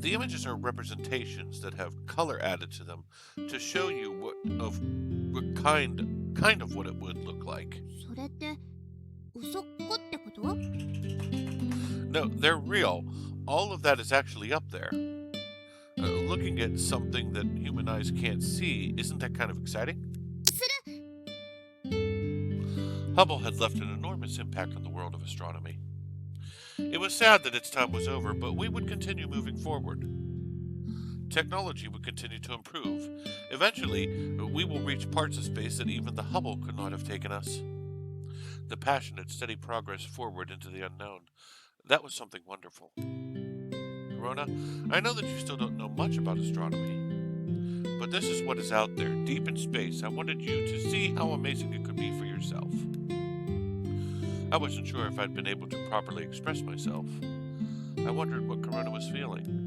The images are representations that have color added to them to show you what kind of what it would look like. それって嘘っこってこと No, they're real. All of that is actually up there. Looking at something that human eyes can't see, isn't that kind of exciting? Hubble had left an enormous impact on the world of astronomy. It was sad that its time was over, but we would continue moving forward. Technology would continue to improve. Eventually, we will reach parts of space that even the Hubble could not have taken us. The passionate, steady progress forward into the unknown. That was something wonderful. Korona, I know that you still don't know much about astronomy, but this is what is out there, deep in space. I wanted you to see how amazing it could be for yourself. I wasn't sure if I'd been able to properly express myself. I wondered what Korona was feeling.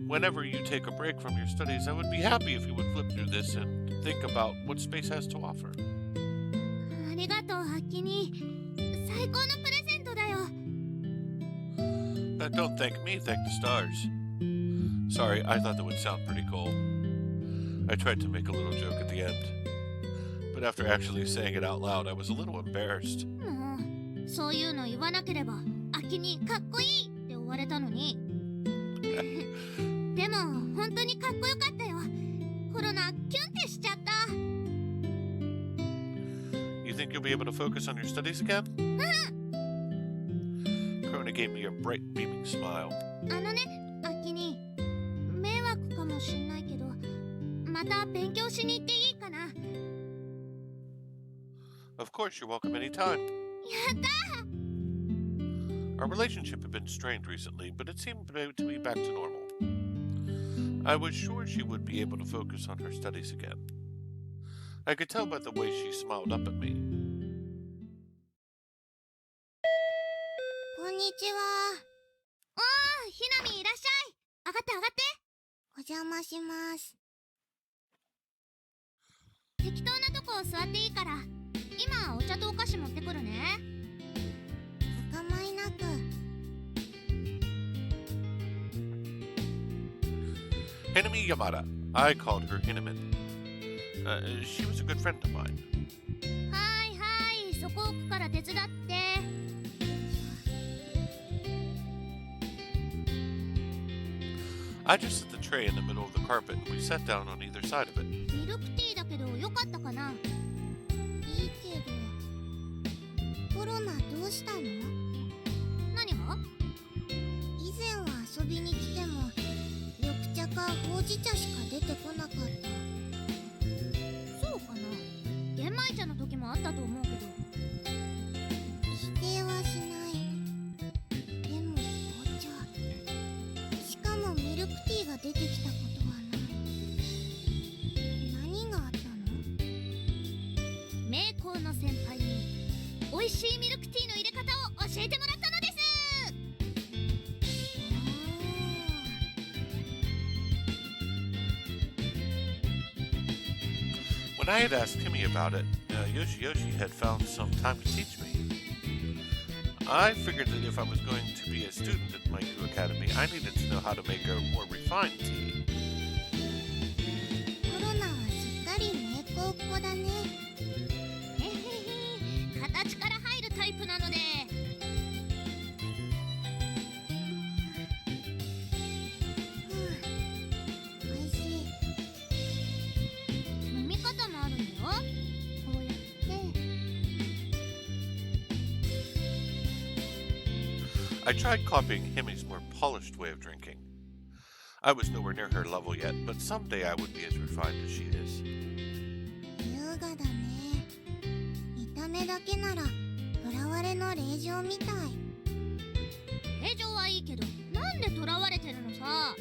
Whenever you take a break from your studies, I would be happy if you would flip through this and think about what space has to offer. ありがとう、ハッキニ。最高のプレゼントだよ。Don't thank me, thank the stars. Sorry, I thought that would sound pretty cool. I tried to make a little joke at the end. But after actually saying it out loud, I was a little embarrassed. もう、そういうの言わなければ、ハッキニかっこいいって言われたのに。でも、本当にかっこよかったよ。コロナ、キュンってしちゃった。You think you'll be able to focus on your studies again? Korona gave me a bright, beaming smile. あのね、ハッキニ。迷惑かもしんないけど、また勉強しに行っていいかな。や Of course, you're welcome anytime. った。 Our relationship had been strained recently, but it seemed to be back to normal. I was sure she would be able to focus on her studies again. I could tell by the way she smiled up at me. こんにちは。おー、ひなみいらっしゃい。上がって上がって。お邪魔します。適当なとこ座っていいから。今お茶とお菓子持ってくるね。お構いなく。Hinami Yamada. I called her Hinaman. She was a good friend of mine. はいはい、そこ置くから手伝って。I just set the tray in the middle of the carpet and we sat down on either side of it. ミルクティーだけどよかったかな。いいけど。コロナどうしたの？何が？以前は遊びに来ても緑茶かほうじ茶しか出てこなかった。そうかな。玄米茶の時もあったと思うけど。否定はしない。でも紅茶。しかもミルクティーが出てきたことはない。何があったの？名工の先輩に美味しいミルクティーの入れ方を教えてもらったのです。When I had asked Timmy about it, Yoshi had found some time to teach me. I figured that if I was going to be a student at my new academy, I needed to know how to make a more refined tea. コロナはすっかり名工っ子だね。へへへ、形から入るタイプなので。おいしい。飲み方もあるのよ。こうやって。I tried copying Himi's more polished way of drinking. I was nowhere near her level yet, but someday I would be as refined as she is. 優雅だね。見た目だけなら囚われの令状みたい。令状はいいけど、なんで囚われてるのさ。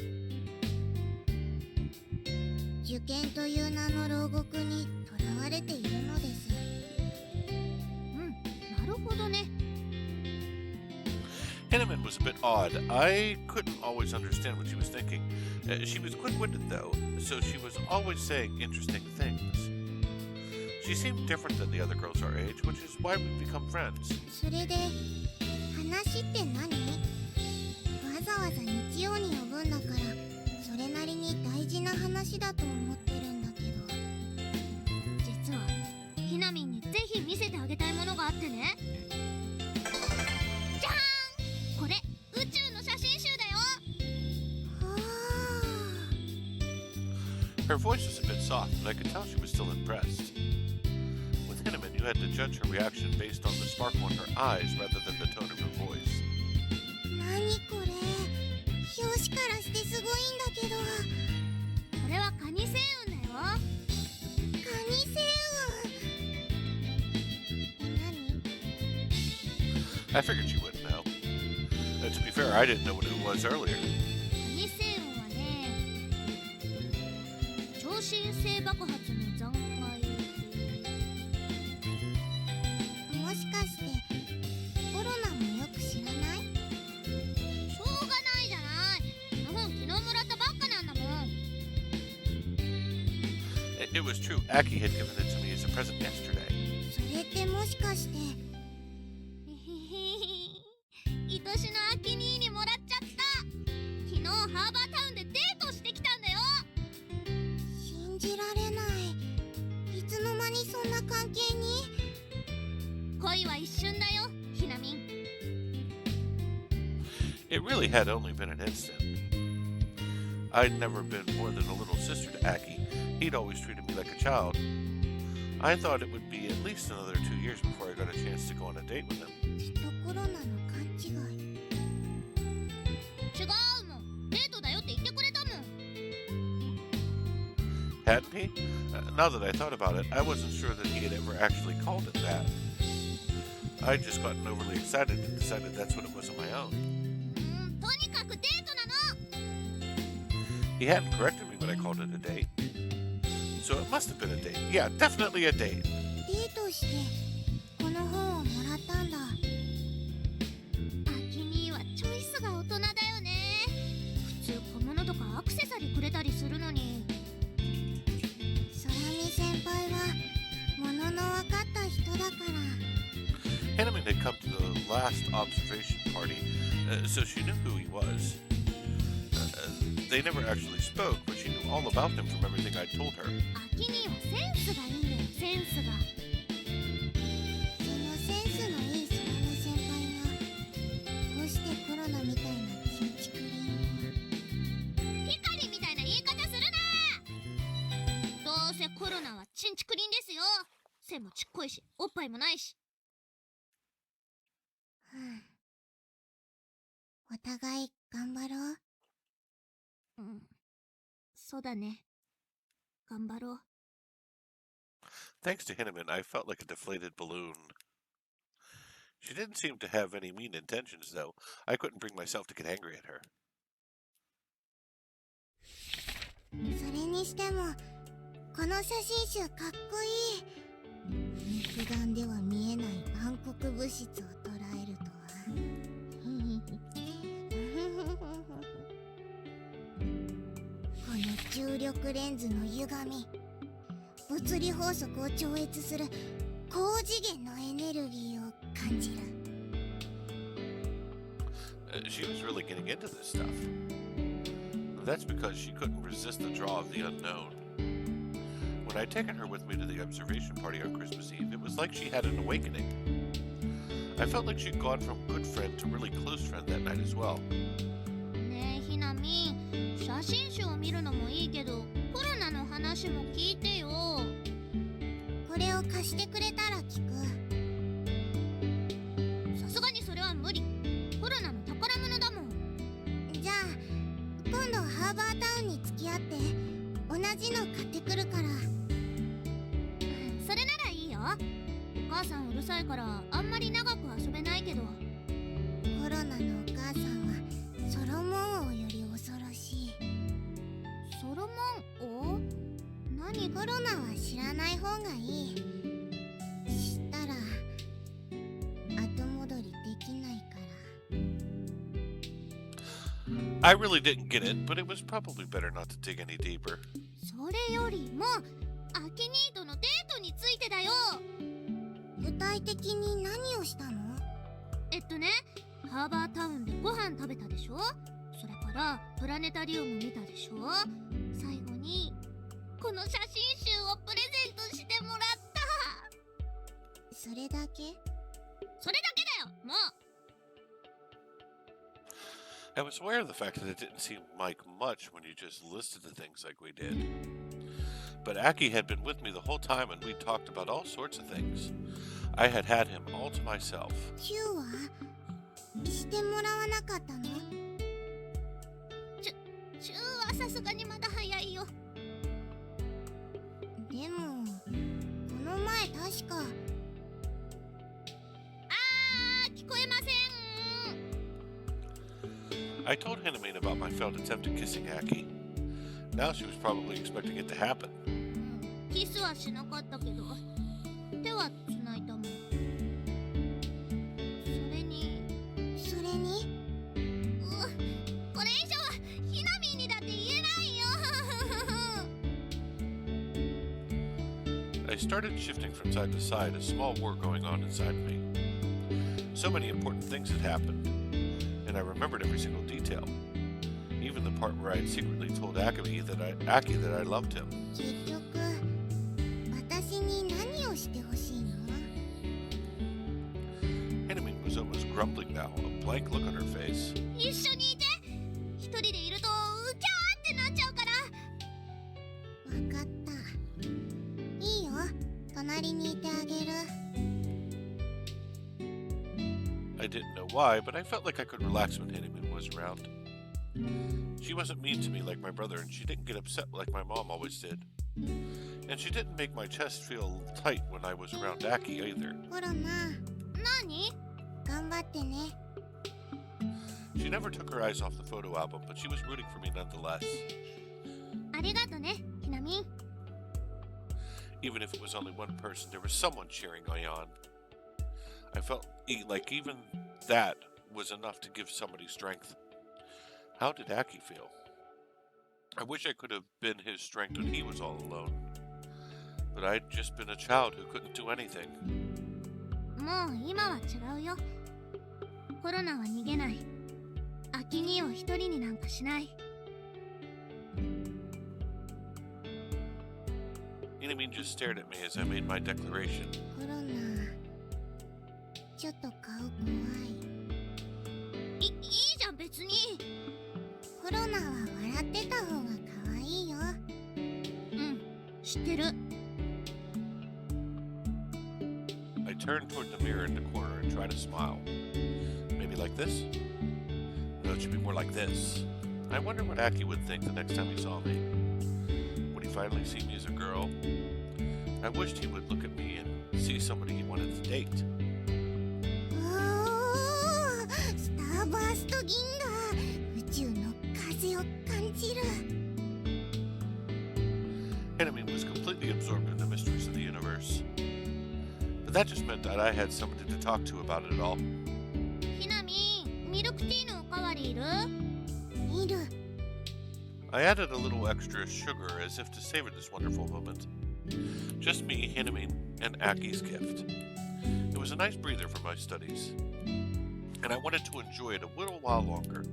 受験という名の牢獄に囚われているのです。うん、なるほどね。Hinneman was a bit odd. I couldn't always understand what she was thinking. She was quick-witted, though, so she was always saying interesting things. She seemed different than the other girls our age, which is why we've become friends. それで、話って何？わざわざ日曜に呼ぶんだから、それなりに大事な話だと思ってるんだけど。実は、ひなみんにぜひ見せてあげたいものがあってね。じゃーん！これ、宇宙の写真集だよ。はあ。Her voice was a bit soft, but I could tell she was still impressed. With Hinneman, you had to judge her reaction based on the sparkle in her eyes rather than the tone of her voice. 何これ？表紙からしてすごいんだけど。これはカニ星雲だよ。カニ星雲。何？ I figured you wouldn't know. To be fair, I didn't know what it was earlier. カニ星雲はね、超新星爆発の残骸。もしかしてコロナもよく知らない？しょうがないじゃない。この本昨日もらったばっかなんだもん。It was true. Aki had given it to me as a present yesterday. それってもしかして。愛しのアキ兄にもらっちゃった。昨日ハーバータウンでデートしてきたんだよ。信じられない。いつの間にそんな関係に？恋は一瞬だよ、ひなみん。 It really had only been an instant. I'd never been more than a little sister to Aki. He'd always treated me like a child. I thought it would be at least another 2 years before I got a chance to go on a date with him. きっとコロナの勘違い。違うもん。デートだよって言ってくれたもん。 Hadn't he? Now that I thought about it, I wasn't sure that he had ever actually called it that. I'd just gotten overly excited and decided that's what it was on my own. とにかくデートなの。 He hadn't corrected me when I called it a date. So it must have been a date. Yeah, definitely a date. デートしてこの本をもらったんだ。アキ兄はチョイスが大人だよね。普通小物とかアクセサリーくれたりするのに。空見先輩は物の分かった人だから。 Hanneman had come to the last observation party, so she knew who he was. They never actually spoke, but she knew all about him from everything I'd told her. アキ兄はセンスがいいんだよ、センスが。そのセンスのいい空見先輩がどうしてコロナみたいなチンチクリンを。ピカリみたいな言い方するな。どうせコロナはチンチクリンですよ。背もちっこいしおっぱいもないし。お互い頑張ろう。うん、そうだね。頑張ろう。 Thanks to Hanneman, I felt like a deflated balloon. She didn't seem to have any mean intentions, though. I couldn't bring myself to get angry at her. それにしてもこの写真集かっこいい。肉眼では見えない暗黒物質を捉えるとは。この重力レンズの歪み、物理法則を超越する高次元のエネルギーを感じる。She was really getting into this stuff. That's because she couldn't resist the draw of the unknown. When I'd taken her with me to the observation party on Christmas Eve, it was like she had an awakening. I felt like she'd gone from good friend to really close friend that night as well. ねえひなみん、写真集を見るのもいいけどコロナの話も聞いてよ。これを貸してくれたら聞く。さすがにそれは無理。コロナの宝物だもん。じゃあ今度ハーバータウンに付き合って同じの買ってくるから。それならいいよ。お母さんうるさいからあんまり長く遊べないけど。コロナのお母さんはソロモン王より恐ろしい。ソロモン王？何？コロナは知らない方がいい。知ったら後戻りできないから。 I really didn't get it, but it was probably better not to dig any deeper. それよりもアキニーとのデートについてだよ。具体的に何をしたの？ハーバータウンでご飯食べたでしょ。それからプラネタリウム見たでしょ。最後にこの写真集をプレゼントしてもらった。それだけ？それだけだよ、もう。 I was aware of the fact that it didn't seem like much when you just listed the things like we did. But Aki had been with me the whole time and we talked about all sorts of things. I had had him all to myself. キューはしてもらわなかったの？さすがにまだ早いよ。でもこの前確か聞こえません。 I told Hinamine about my failed attempt at kissing Aki. Now she was probably expecting it to happen. キスはしなかったけど手はつないだもん。それにこれ以上はひなみんにだって言えないよ。 I started shifting from side to side, a small war going on inside me. So many important things had happened, and I remembered every single detail. Even the part where I had secretly told Aki that I loved him. 結局私に何をしてほしいの？ Hinamine was almost grumbling now, a blank look on her face. 一緒にいて。一人でいるとうきゃーってなっちゃうから。わかった。いいよ。隣にいてあげる。 I didn't know why, but I felt like I could relax when Hinamine was around. She wasn't mean to me like my brother, and she didn't get upset like my mom always did. And she didn't make my chest feel tight when I was around Aki either. コロナ。何？頑張ってね。 She never took her eyes off the photo album, but she was rooting for me nonetheless. ありがとね、ひなみん。 Even if it was only one person, there was someone cheering me on. I felt like even that was enough to give somebody strength. How did Aki feel? I wish I could have been his strength when he was all alone. But I'd just been a child who couldn't do anything. もう今は違うよ。コロナは逃げない。アキ兄を一人になんかしない。 Hinamine just stared at me as I made my declaration. コロナ、ちょっと顔怖い。いいじゃん別に。コロナは笑ってた方が可愛いよ。うん、知ってる。 I turned toward the mirror in the corner and tried to smile. Maybe like this? No, it should be more like this. I wonder what Aki would think the next time he saw me. Would he finally see me as a girl? I wished he would look at me and see somebody he wanted to date. おー、スターバースト銀河、宇宙の風を感じる。 Hinamine was completely absorbed in the mysteries of the universe. But that just meant that I had somebody to talk to about it all. ひなみん、ミルクティーのおかわりいる？いる。 I added a little extra sugar as if to savor this wonderful moment. Just me, Hinamine, and Aki's gift. It was a nice breather from my studies, and I wanted to enjoy it a little while longer.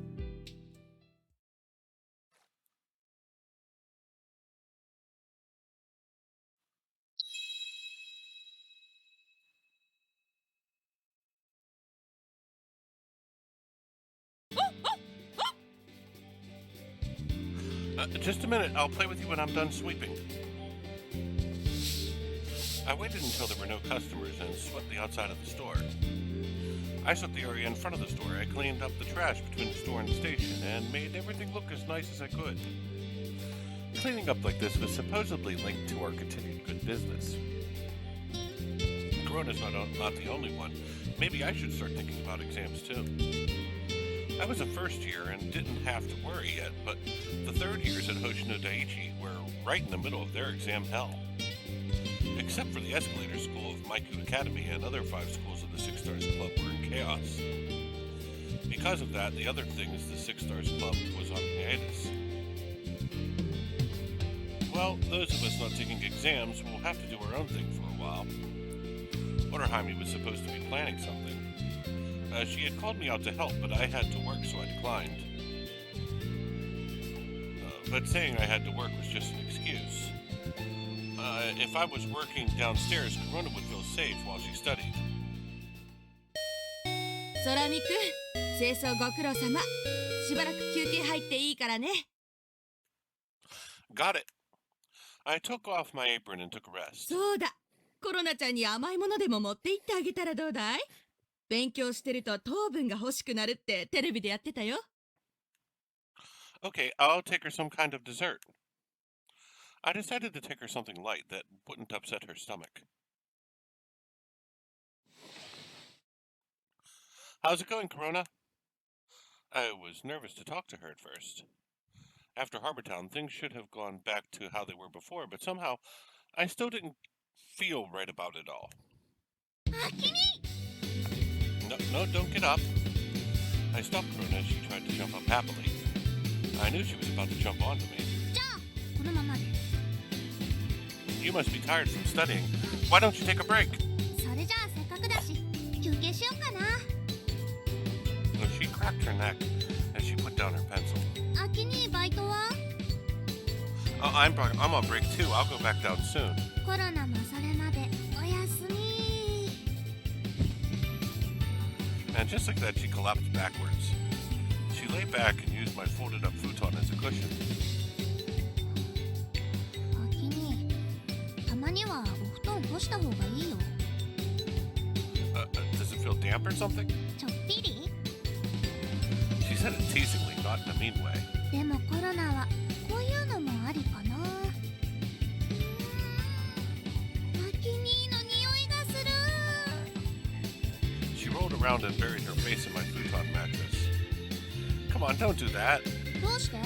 Just a minute, I'll play with you when I'm done sweeping. I waited until there were no customers and swept the outside of the store. I swept the area in front of the store. I cleaned up the trash between the store and the station and made everything look as nice as I could. Cleaning up like this was supposedly linked to our continued good business. Korona's not the only one. Maybe I should start thinking about exams too. I was a first year and didn't have to worry yet, but the third years at Hoshino Daiichi were right in the middle of their exam hell. Except for the Escalator School of Maiku Academy and other 5 schools of the Six Stars Club were in chaos. Because of that, the other things the Six Stars Club was on hiatus. Well, those of us not taking exams will have to do our own thing for a while. Onorhaime was supposed to be planning something. She had called me out to help, but I had to work, so I declined. But saying I had to work was just an excuse. If I was working downstairs, Korona would feel safe while she studied. 空見くん、清掃ご苦労様。しばらく休憩入っていいからね。Got it. I took off my apron and took a rest. そうだ。コロナちゃんに甘いものでも持って行ってあげたらどうだい？勉強してると糖分が欲しくなるってテレビでやってたよ。Okay, I'll take her some kind of dessert. I decided to take her something light that wouldn't upset her stomach. How's it going, Corona? I was nervous to talk to her at first. After Harbortown, things should have gone back to how they were before, but somehow I still didn't feel right about it all. Akini! No, no, don't get up. I stopped Corona as she tried to jump up happily. I knew she was about to jump onto me. じゃあこのままで。 You must be tired from studying. Why don't you take a break? それじゃあせっかくだし休憩しようかな。 She cracked her neck as she put down her pencil. Akiniバイトは？ I'm on break too. I'll go back down soon. コロナもそれまでおやすみ。 And just like that, she collapsed backwards. She lay back and used my folded up futon as a cushion. Akini、たまにはお布団干した方がいいよ。Does it feel damp or something? ちょっぴり？ She said it teasingly, not in a mean way. でもコロナはこういうのもありかな。Akini の匂いがする。 She rolled around and buried her face in my futon mattress. Come on, don't do that. どうして？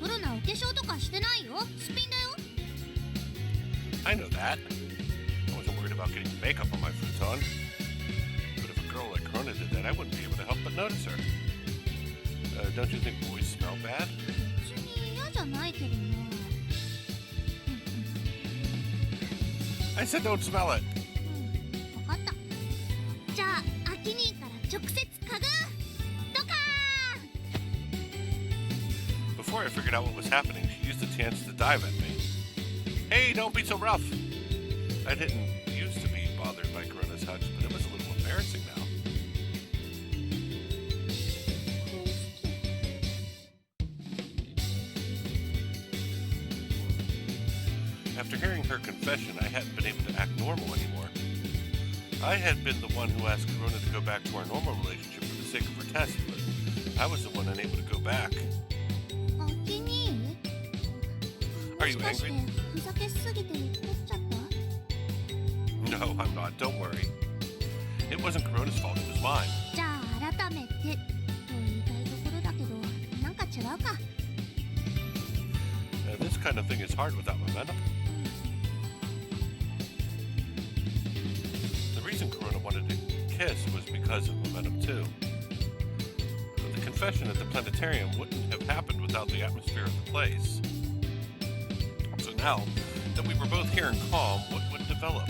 コロナお化粧とかしてないよ。すっぴんだよ。 I know that. I wasn't worried about getting makeup on my futon. But if a girl like Korona did that, I wouldn't be able to help but notice her. Don't you think boys smell bad? 別に嫌じゃないけどな。I said don't smell it. わかった。じゃあアキニーから直接嗅ぐ。ドカーン。 Before I figured out what was happening, she used the chance to dive at me. Hey, don't be so rough. I didn't used to be bothered by Korona's touch, but it was a little embarrassing now. After hearing her confession, I hadn't been able to act normal anymore. I had been the one who asked Korona to go back to our normal relationship for the sake of her test, but I was the one unable to go back. アキニー？ Are you もしかして angry? ふざけすぎて太っちゃった？ No, I'm not. Don't worry. It wasn't Korona's fault. It was mine. じゃあ改めてと言いたいところだけど、なんか違うか。This kind of thing is hard without momentum. The reason Korona wanted to kiss was because of momentum too. The confession at the planetarium wouldn't have happened without the atmosphere of the place. So now that we were both here and calm, what would develop?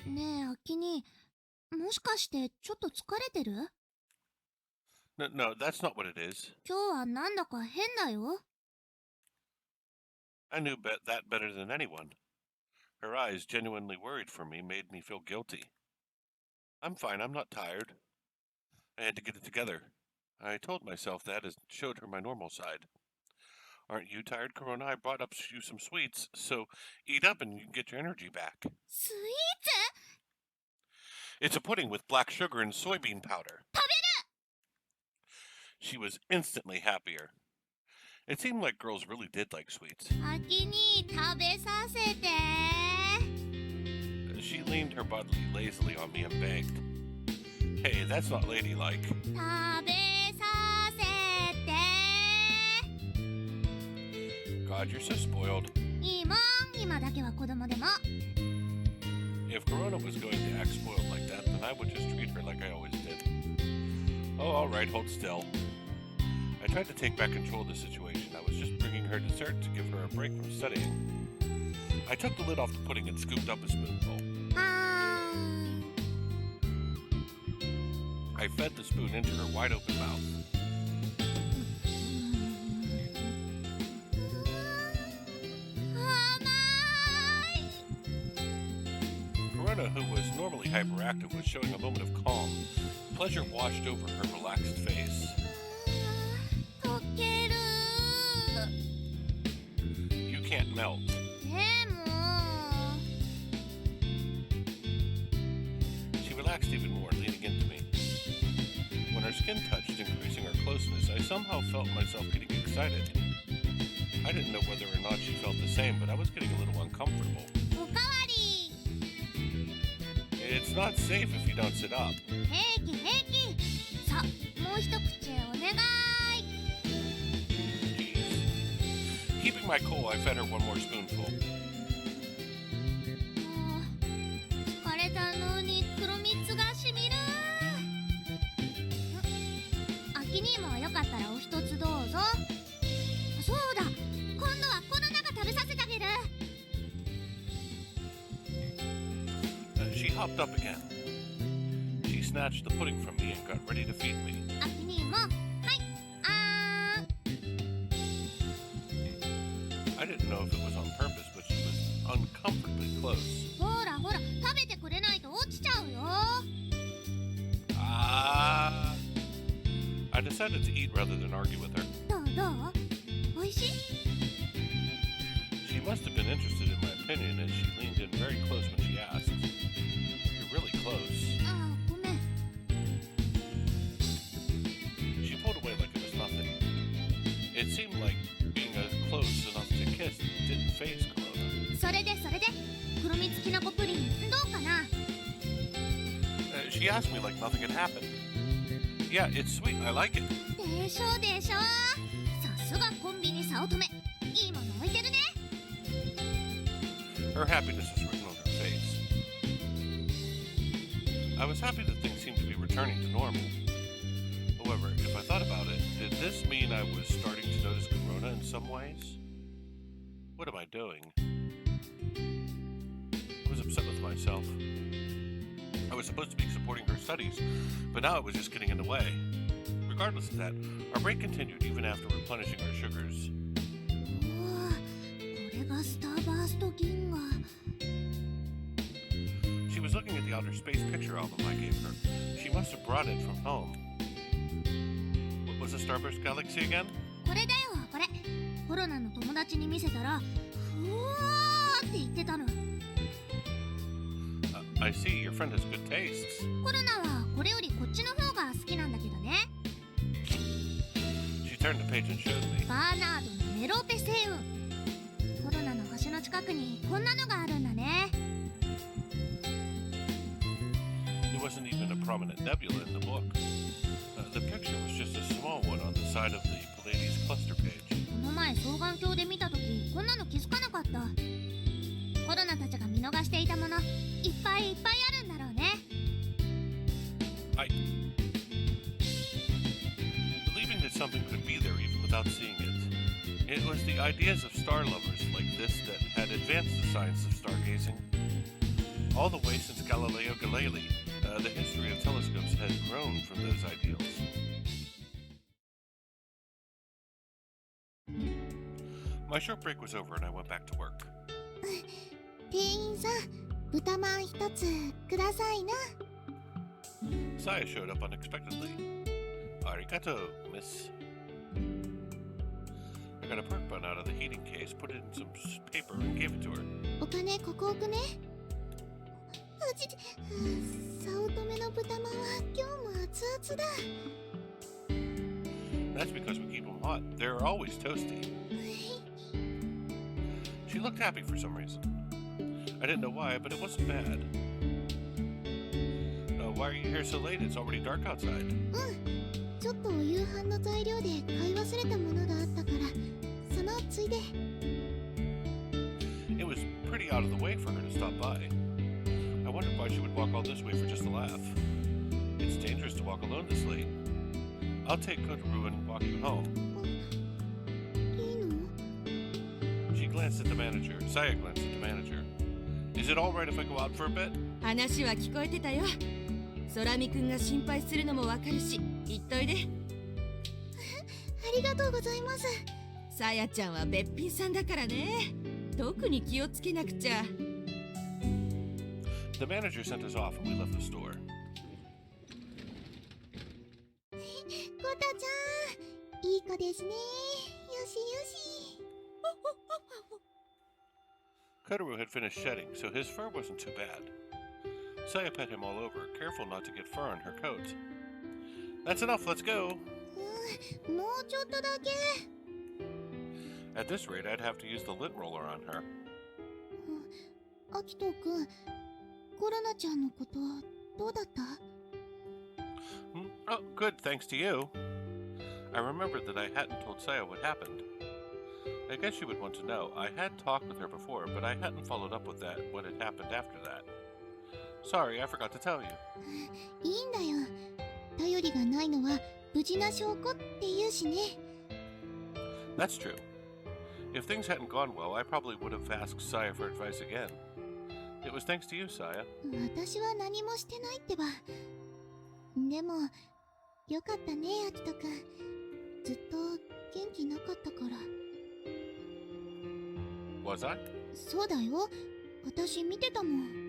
ねえアキニー、もしかしてちょっと疲れてる？ No, that's not what it is. 今日はなんだか変だよ。 I knew that better than anyone. Her eyes, genuinely worried for me, made me feel guilty. I'm fine, I'm not tired. I had to get it together. I told myself that and showed her my normal side. Aren't you tired, Korona? I brought up you some sweets, so eat up and you can get your energy back. スイーツ？ It's a pudding with black sugar and soybean powder. 食べる！ She was instantly happier. It seemed like girls really did like sweets. アキニー食べさせて。 She leaned her body lazily on me and begged. Hey, that's not ladylike. 食べさせて。 God, you're so spoiled. いいもん、今だけは子供でも。 If Korona was going to act spoiled like that, then I would just treat her like I always did. Oh, all right, hold still. I tried to take back control of the situation. I was just bringing her dessert to give her a break from studying. I took the lid off the pudding and scooped up a spoonful. はーん。 I fed the spoon into her wide open mouth. 甘い。 Korona, who was normally hyperactive, was showing a moment of calm. Pleasure washed over her relaxed face. 溶ける。 You can't melt. でも。 She relaxed even more, leaning into me. When our skin touched, increasing our closeness, I somehow felt myself getting excited. excited. I didn't know whether or not she felt the same, but I was getting a little uncomfortable. おかわり。 It's not safe if you don't sit up. 平気平気。さあ、もう一口お願い。 Jeez. Keeping my cool, I fed her one more spoonful. もう疲れたのに黒蜜がしみる。アキ兄もよかったらお一つどうぞ。そうだ、今度はコロナが食べさせてあげる。 She hopped up again. She snatched the pudding from me and got ready to feed me. アキ兄もはい、あーん。 I didn't know if it was on purpose, but she was uncomfortably close. ほらほら、食べてくれないと落ちちゃうよ。 Ah! I decided to eat rather than argue with her. どうどう？おいしい？ She must have been interested in my opinion as she leaned in very close when she asked. You're really close. あー、ごめん。 She pulled away like it was nothing. It seemed like being close enough to kiss didn't faze Korona. それで黒蜜きなこプリンどうかな？ She asked me like nothing had happened. Yeah, it's sweet. I like it. でしょでしょ。さすがコンビニ早乙女。いいもの置いてるね。 Her happiness was written on her face. I was happy that things seemed to be returning to normal. However, if I thought about it, did this mean I was starting to notice Korona in some ways? What am I doing? I was upset with myself. I was supposed to be supporting her studies, but now it was just getting in the way. Regardless of that, our break continued even after replenishing our sugars. おー、これがスターバースト銀河。 She was looking at the outer space picture album I gave her. She must have brought it from home. What was the Starburst Galaxy again? これだよこれ。コロナの友達に見せたら、ふわーって言ってたの。 I see, your friend has good tastes. コロナはこれよりこっちの方が好きなんだけどね。 She turned the page and showed me. バーナードのメロペ星雲。コロナの星の近くにこんなのがあるんだね。 There wasn't even a prominent nebula in the book. The picture was just a small one on the side of the Pleiades cluster page. この前双眼鏡で見たときこんなの気づかなかった。コロナたちが見逃していたものいっぱいいっぱいあるんだろうね。 Believing that something could be there even without seeing it. It was the ideas of star lovers like this that had advanced the science of stargazing. All the way since Galileo Galilei, the history of telescopes had grown from those ideals. My short break was over and I went back to work. 店員さん、豚まん一つくださいな。 Saya showed up unexpectedly. Arigato, miss. I got a pork bun out of the heating case, put it in some paper, and gave it to her. お金ここ置くね。早乙女の豚まんは今日も熱々だ。 That's because we keep them hot. They're always toasty. She looked happy for some reason. I didn't know why, but it wasn't bad. Why are you here so late? It's already dark outside. ちょっとお夕飯の材料で買い忘れたものがあったから、そのついで。 It was pretty out of the way for her to stop by. I wondered why she would walk all this way for just a laugh. It's dangerous to walk alone this late. I'll take Kotaru and walk you home. いいの？ She glanced at the manager. Saya glanced at the manager. Is it all right if I go out for a bit? 話は聞こえてたよ。空見くんが心配するのもわかるし、言っといで。ありがとうございます。さやちゃんはべっぴんさんだからね。特に気をつけなくちゃ。The manager sent us off and we left the store. コタちゃん、いい子ですね。よしよし。 Kotaru had finished shedding, so his fur wasn't too bad. Saya pet him all over, careful not to get fur on her coat. That's enough, let's go. もうちょっとだけ。At this rate, I'd have to use the lint roller on her. アキトくん、コロナちゃんのことはどうだった？ Oh, good, thanks to you. I remembered that I hadn't told Saya what happened. I guess she would want to know. I had talked with her before, but I hadn't followed up with what had happened after that. Sorry, I forgot to tell you. いいんだよ。頼りがないのは無事な証拠って言うしね。That's true. If things hadn't gone well, I probably would have asked Saya for advice again. It was thanks to you, Saya. 私は何もしてないってば。でも、よかったね、アキトくん。ずっと元気なかったから。Was I? そうだよ。私見てたもん。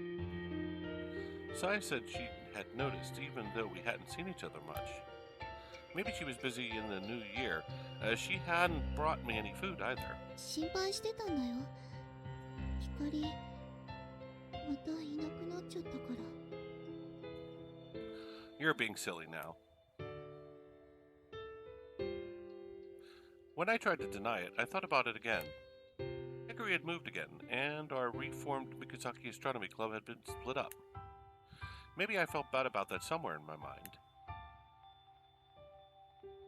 Saya said she had noticed, even though we hadn't seen each other much. Maybe she was busy in the new year. She hadn't brought me any food either. 心配してたんだよ。光、またいなくなっちゃったから。You're being silly now. When I tried to deny it, I thought about it again. Hickory had moved again, and our reformed Mikazaki Astronomy Club had been split up. Maybe I felt bad about that somewhere in my mind.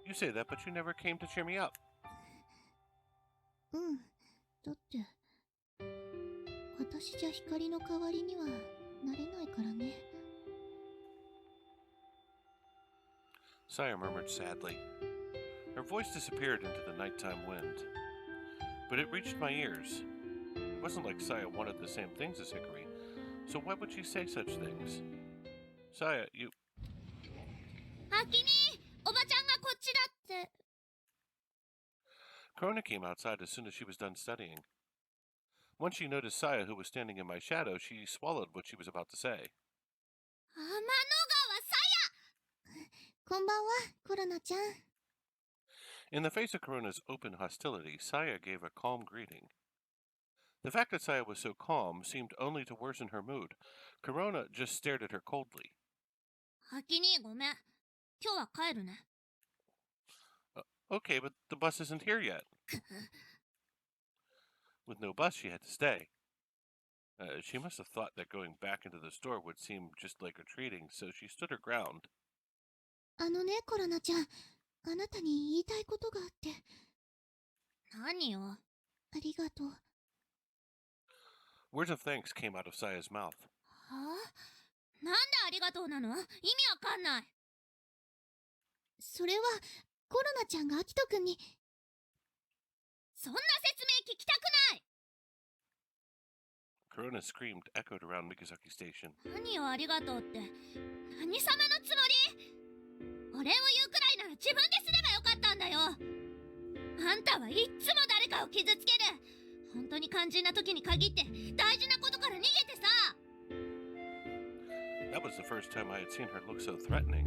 You say that, but you never came to cheer me up. うん。だって、私じゃ光の代わりにはなれないからね。Saya murmured sadly. Her voice disappeared into the nighttime wind. But it reached my ears. It wasn't like Saya wanted the same things as Hickory, so why would she say such things? Saya, you... あきに、おばちゃんがこっちだって。Korona came outside as soon as she was done studying. Once she noticed Saya, who was standing in my shadow, she swallowed what she was about to say. 天の川さや。こんばんは、コロナちゃん。In the face of Korona's open hostility, Saya gave a calm greeting. The fact that Saya was so calm seemed only to worsen her mood. Korona just stared at her coldly. あきに、ごめん。今日は帰るね。Okay, but the bus isn't here yet. With no bus, she had to stay. She must have thought that going back into the store would seem just like retreating, so she stood her ground. あのね、コロナちゃん。あなたに言いたいことがあって。何よ。ありがとう。Words of thanks came out of Saya's mouth. はあ？なんでありがとうなの？意味わかんない。それは、コロナちゃんがアキトくんに。そんな説明聞きたくない。 Korona screamed, echoed around Mikazaki Station. 何よありがとうって。何様のつもり？お礼を言うくらいなら自分ですればよかったんだよ。あんたはいっつも誰かを傷つける。本当に肝心な時に限って大事なことから逃げてさ。That was the first time I had seen her look so threatening.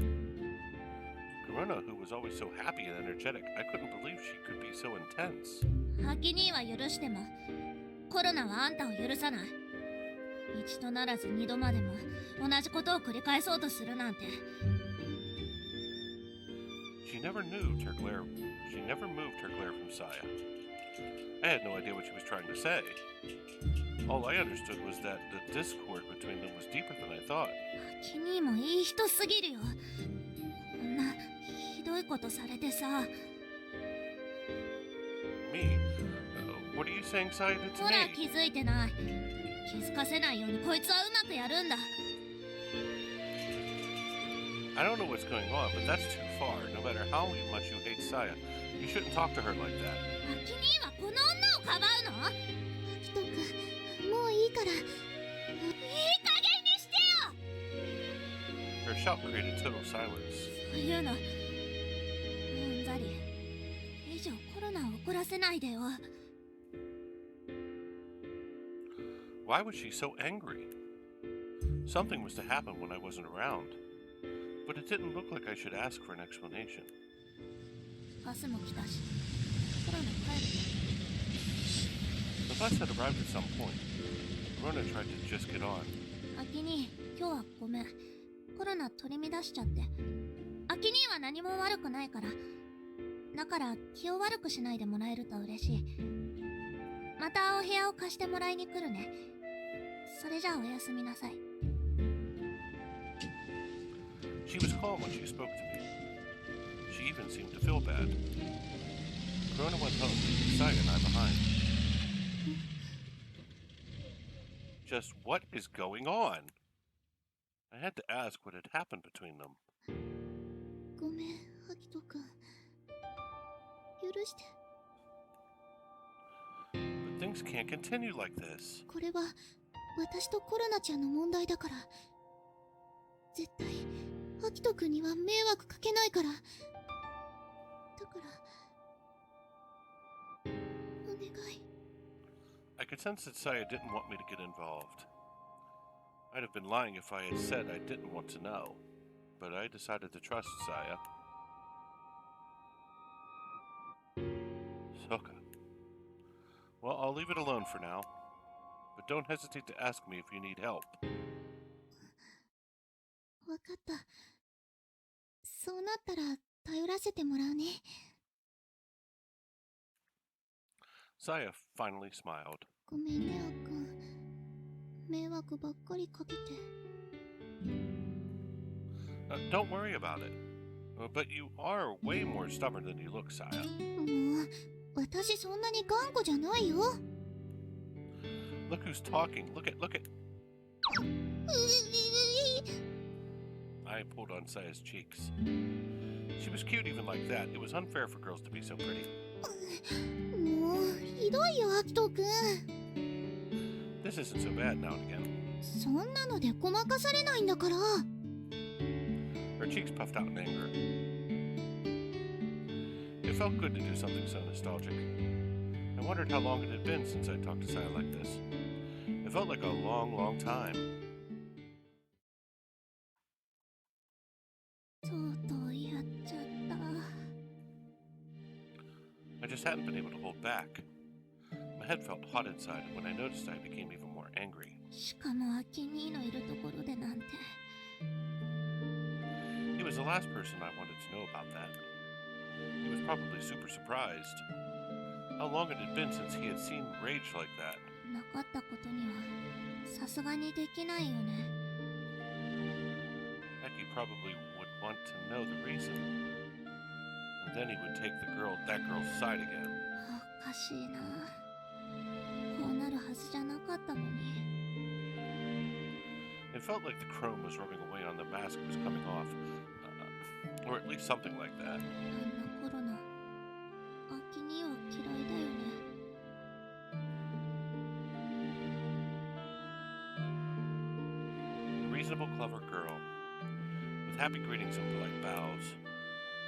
Korona, who was always so happy and energetic, I couldn't believe she could be so intense. ハキ兄は許しても、コロナはあんたを許さない。一度ならず二度までも同じことを繰り返そうとするなんて。She never moved her glare from Saya. I had no idea what she was trying to say. All I understood was that the discord between them was deeper than I thought. 君もいい人すぎるよ。こんなひどいことされてさ。Me? What are you saying Saya did to ほら me? 気づいてない。気づかせないようにこいつはうまくやるんだ。I don't know what's going on, but that's too far. No matter how much you hate Saya, you shouldn't talk to her like that. アキ兄はこの女をかばうの？アキト君、もういいから。いい加減にしてよ！ Her shout created total silence. そういうの、うんざり。以上コロナを怒らせないでよ。Why was she so angry? Something was to happen when I wasn't around. But it didn't look like I should ask for an explanation. バスも来たし、コロナ帰るね。The bus had arrived at some point. Korona tried to just get on. アキ兄、今日はごめん。コロナ取り乱しちゃって。アキ兄は何も悪くないから。だから気を悪くしないでもらえると嬉しい。またお部屋を貸してもらいに来るね。それじゃあおやすみなさい。 She was calm when she spoke to me. She even seemed to feel bad. Korona went home, leaving Saya and I behind. Just what is going on? I had to ask what had happened between them. ごめん、アキトくん。許して。 But things can't continue like this. これは私とコロナちゃんの問題だから。絶対アキトくんには迷惑かけないから。だからお願い。 I could sense that Saya didn't want me to get involved. I'd have been lying if I had said I didn't want to know, but I decided to trust Saya. Soka. Well, I'll leave it alone for now, but don't hesitate to ask me if you need help. わかった。そうなったら頼らせてもらうね。 Saya finally smiled. ごめんね、あっくん。迷惑ばっかりかけて。Don't worry about it. But you are way more stubborn than you look, Saya. もう、私そんなに頑固じゃないよ。 Look who's talking. Look at. I pulled on Saya's cheeks. She was cute even like that. It was unfair for girls to be so pretty. もう、ひどいよ、アキトくん。 This isn't so bad now and again. そんなのでごまかされないんだから。 Her cheeks puffed out in anger. It felt good to do something so nostalgic. I wondered how long it had been since I talked to Saya like this. It felt like a long, long time. とうとうやっちゃった。 I just hadn't been able to hold back. My head felt hot inside, and when I noticed, I became even more angry. しかもアキ兄のいるところでなんて。 He was the last person I wanted to know about that. He was probably super surprised. How long it had been since he had seen rage like that. なかったことにはさすがにできないよね。 Becky probably would want to know the reason. And then he would take that girl's side again. おかしいな。こうなるはずじゃなかったのに。 It felt like the chrome was rubbing away on the mask was coming off. Or at least something like that. あんなコロナ、アキ兄は嫌いだよね。 A reasonable, clever girl. With happy greetings and polite bows.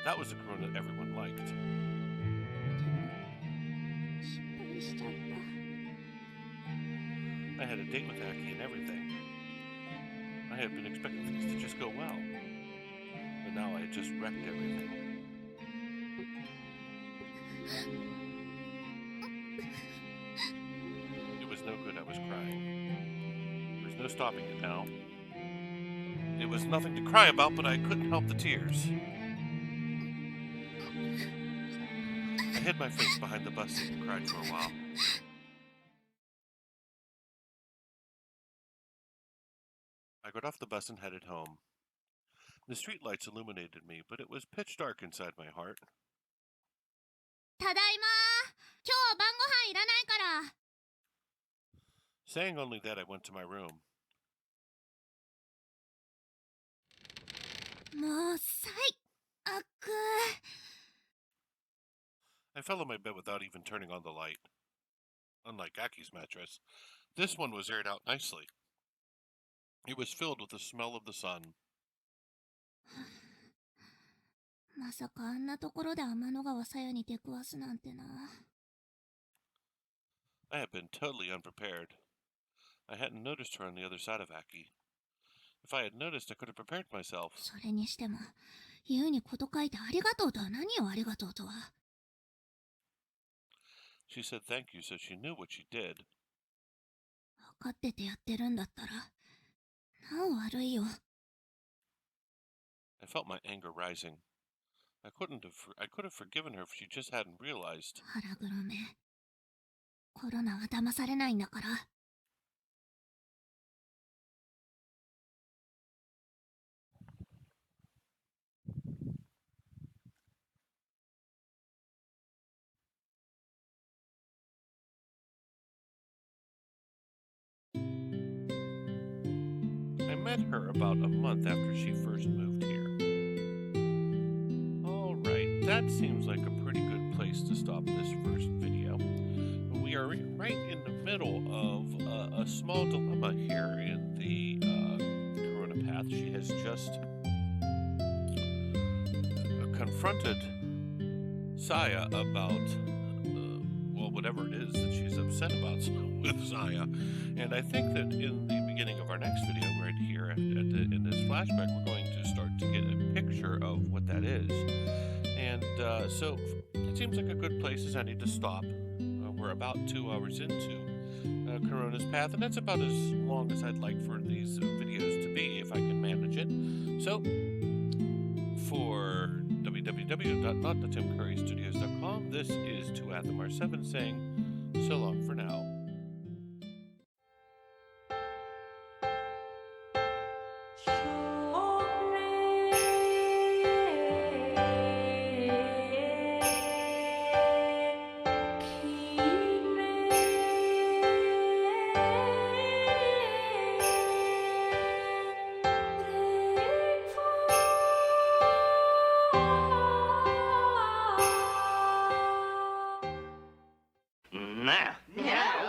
That was the Korona that everyone liked. 失敗しちゃった。 I had a date with Aki and everything. I had been expecting things to just go well. But now I had just wrecked everything. It was no good I was crying. There was no stopping it now. It was nothing to cry about, but I couldn't help the tears. I hid my face behind the bus seat and cried for a while. I got off the bus and headed home. The streetlights illuminated me, but it was pitch dark inside my heart. ただいまー。今日は晩ご飯いらないから。 Saying only that, I went to my room. もう最悪。 I fell on my bed without even turning on the light. Unlike Aki's mattress, this one was aired out nicely. It was filled with the smell of the sun. まさかあんなところで天の川さやに出くわすなんてな。 I had been totally unprepared. I hadn't noticed her on the other side of Aki. If I had noticed, I could have prepared myself. それにしても、言うにこと書いてありがとうとは何よありがとうとは。 She said thank you, so she knew what she did. 分かっててやってるんだったら、なお悪いよ。 I felt my anger rising. I could have forgiven her if she just hadn't realized. 腹黒め。コロナは騙されないんだから。I met her about a month after she first moved here. Alright, that seems like a pretty good place to stop this first video. We are right in the middle of a small dilemma here in the Korona path. She has just confronted Saya about, well, whatever it is that she's upset about with Saya. And I think that in the beginning of our next video, right here in this flashback, we're going to start to get a picture of what that is. And so it seems like a good place is I need to stop. We're about 2 hours into Korona's path, and that's about as long as I'd like for these videos to be, if I can manage it. So, for www.notthetimcurrystudios.com, this is 2AthemR7 saying so long for now. Now,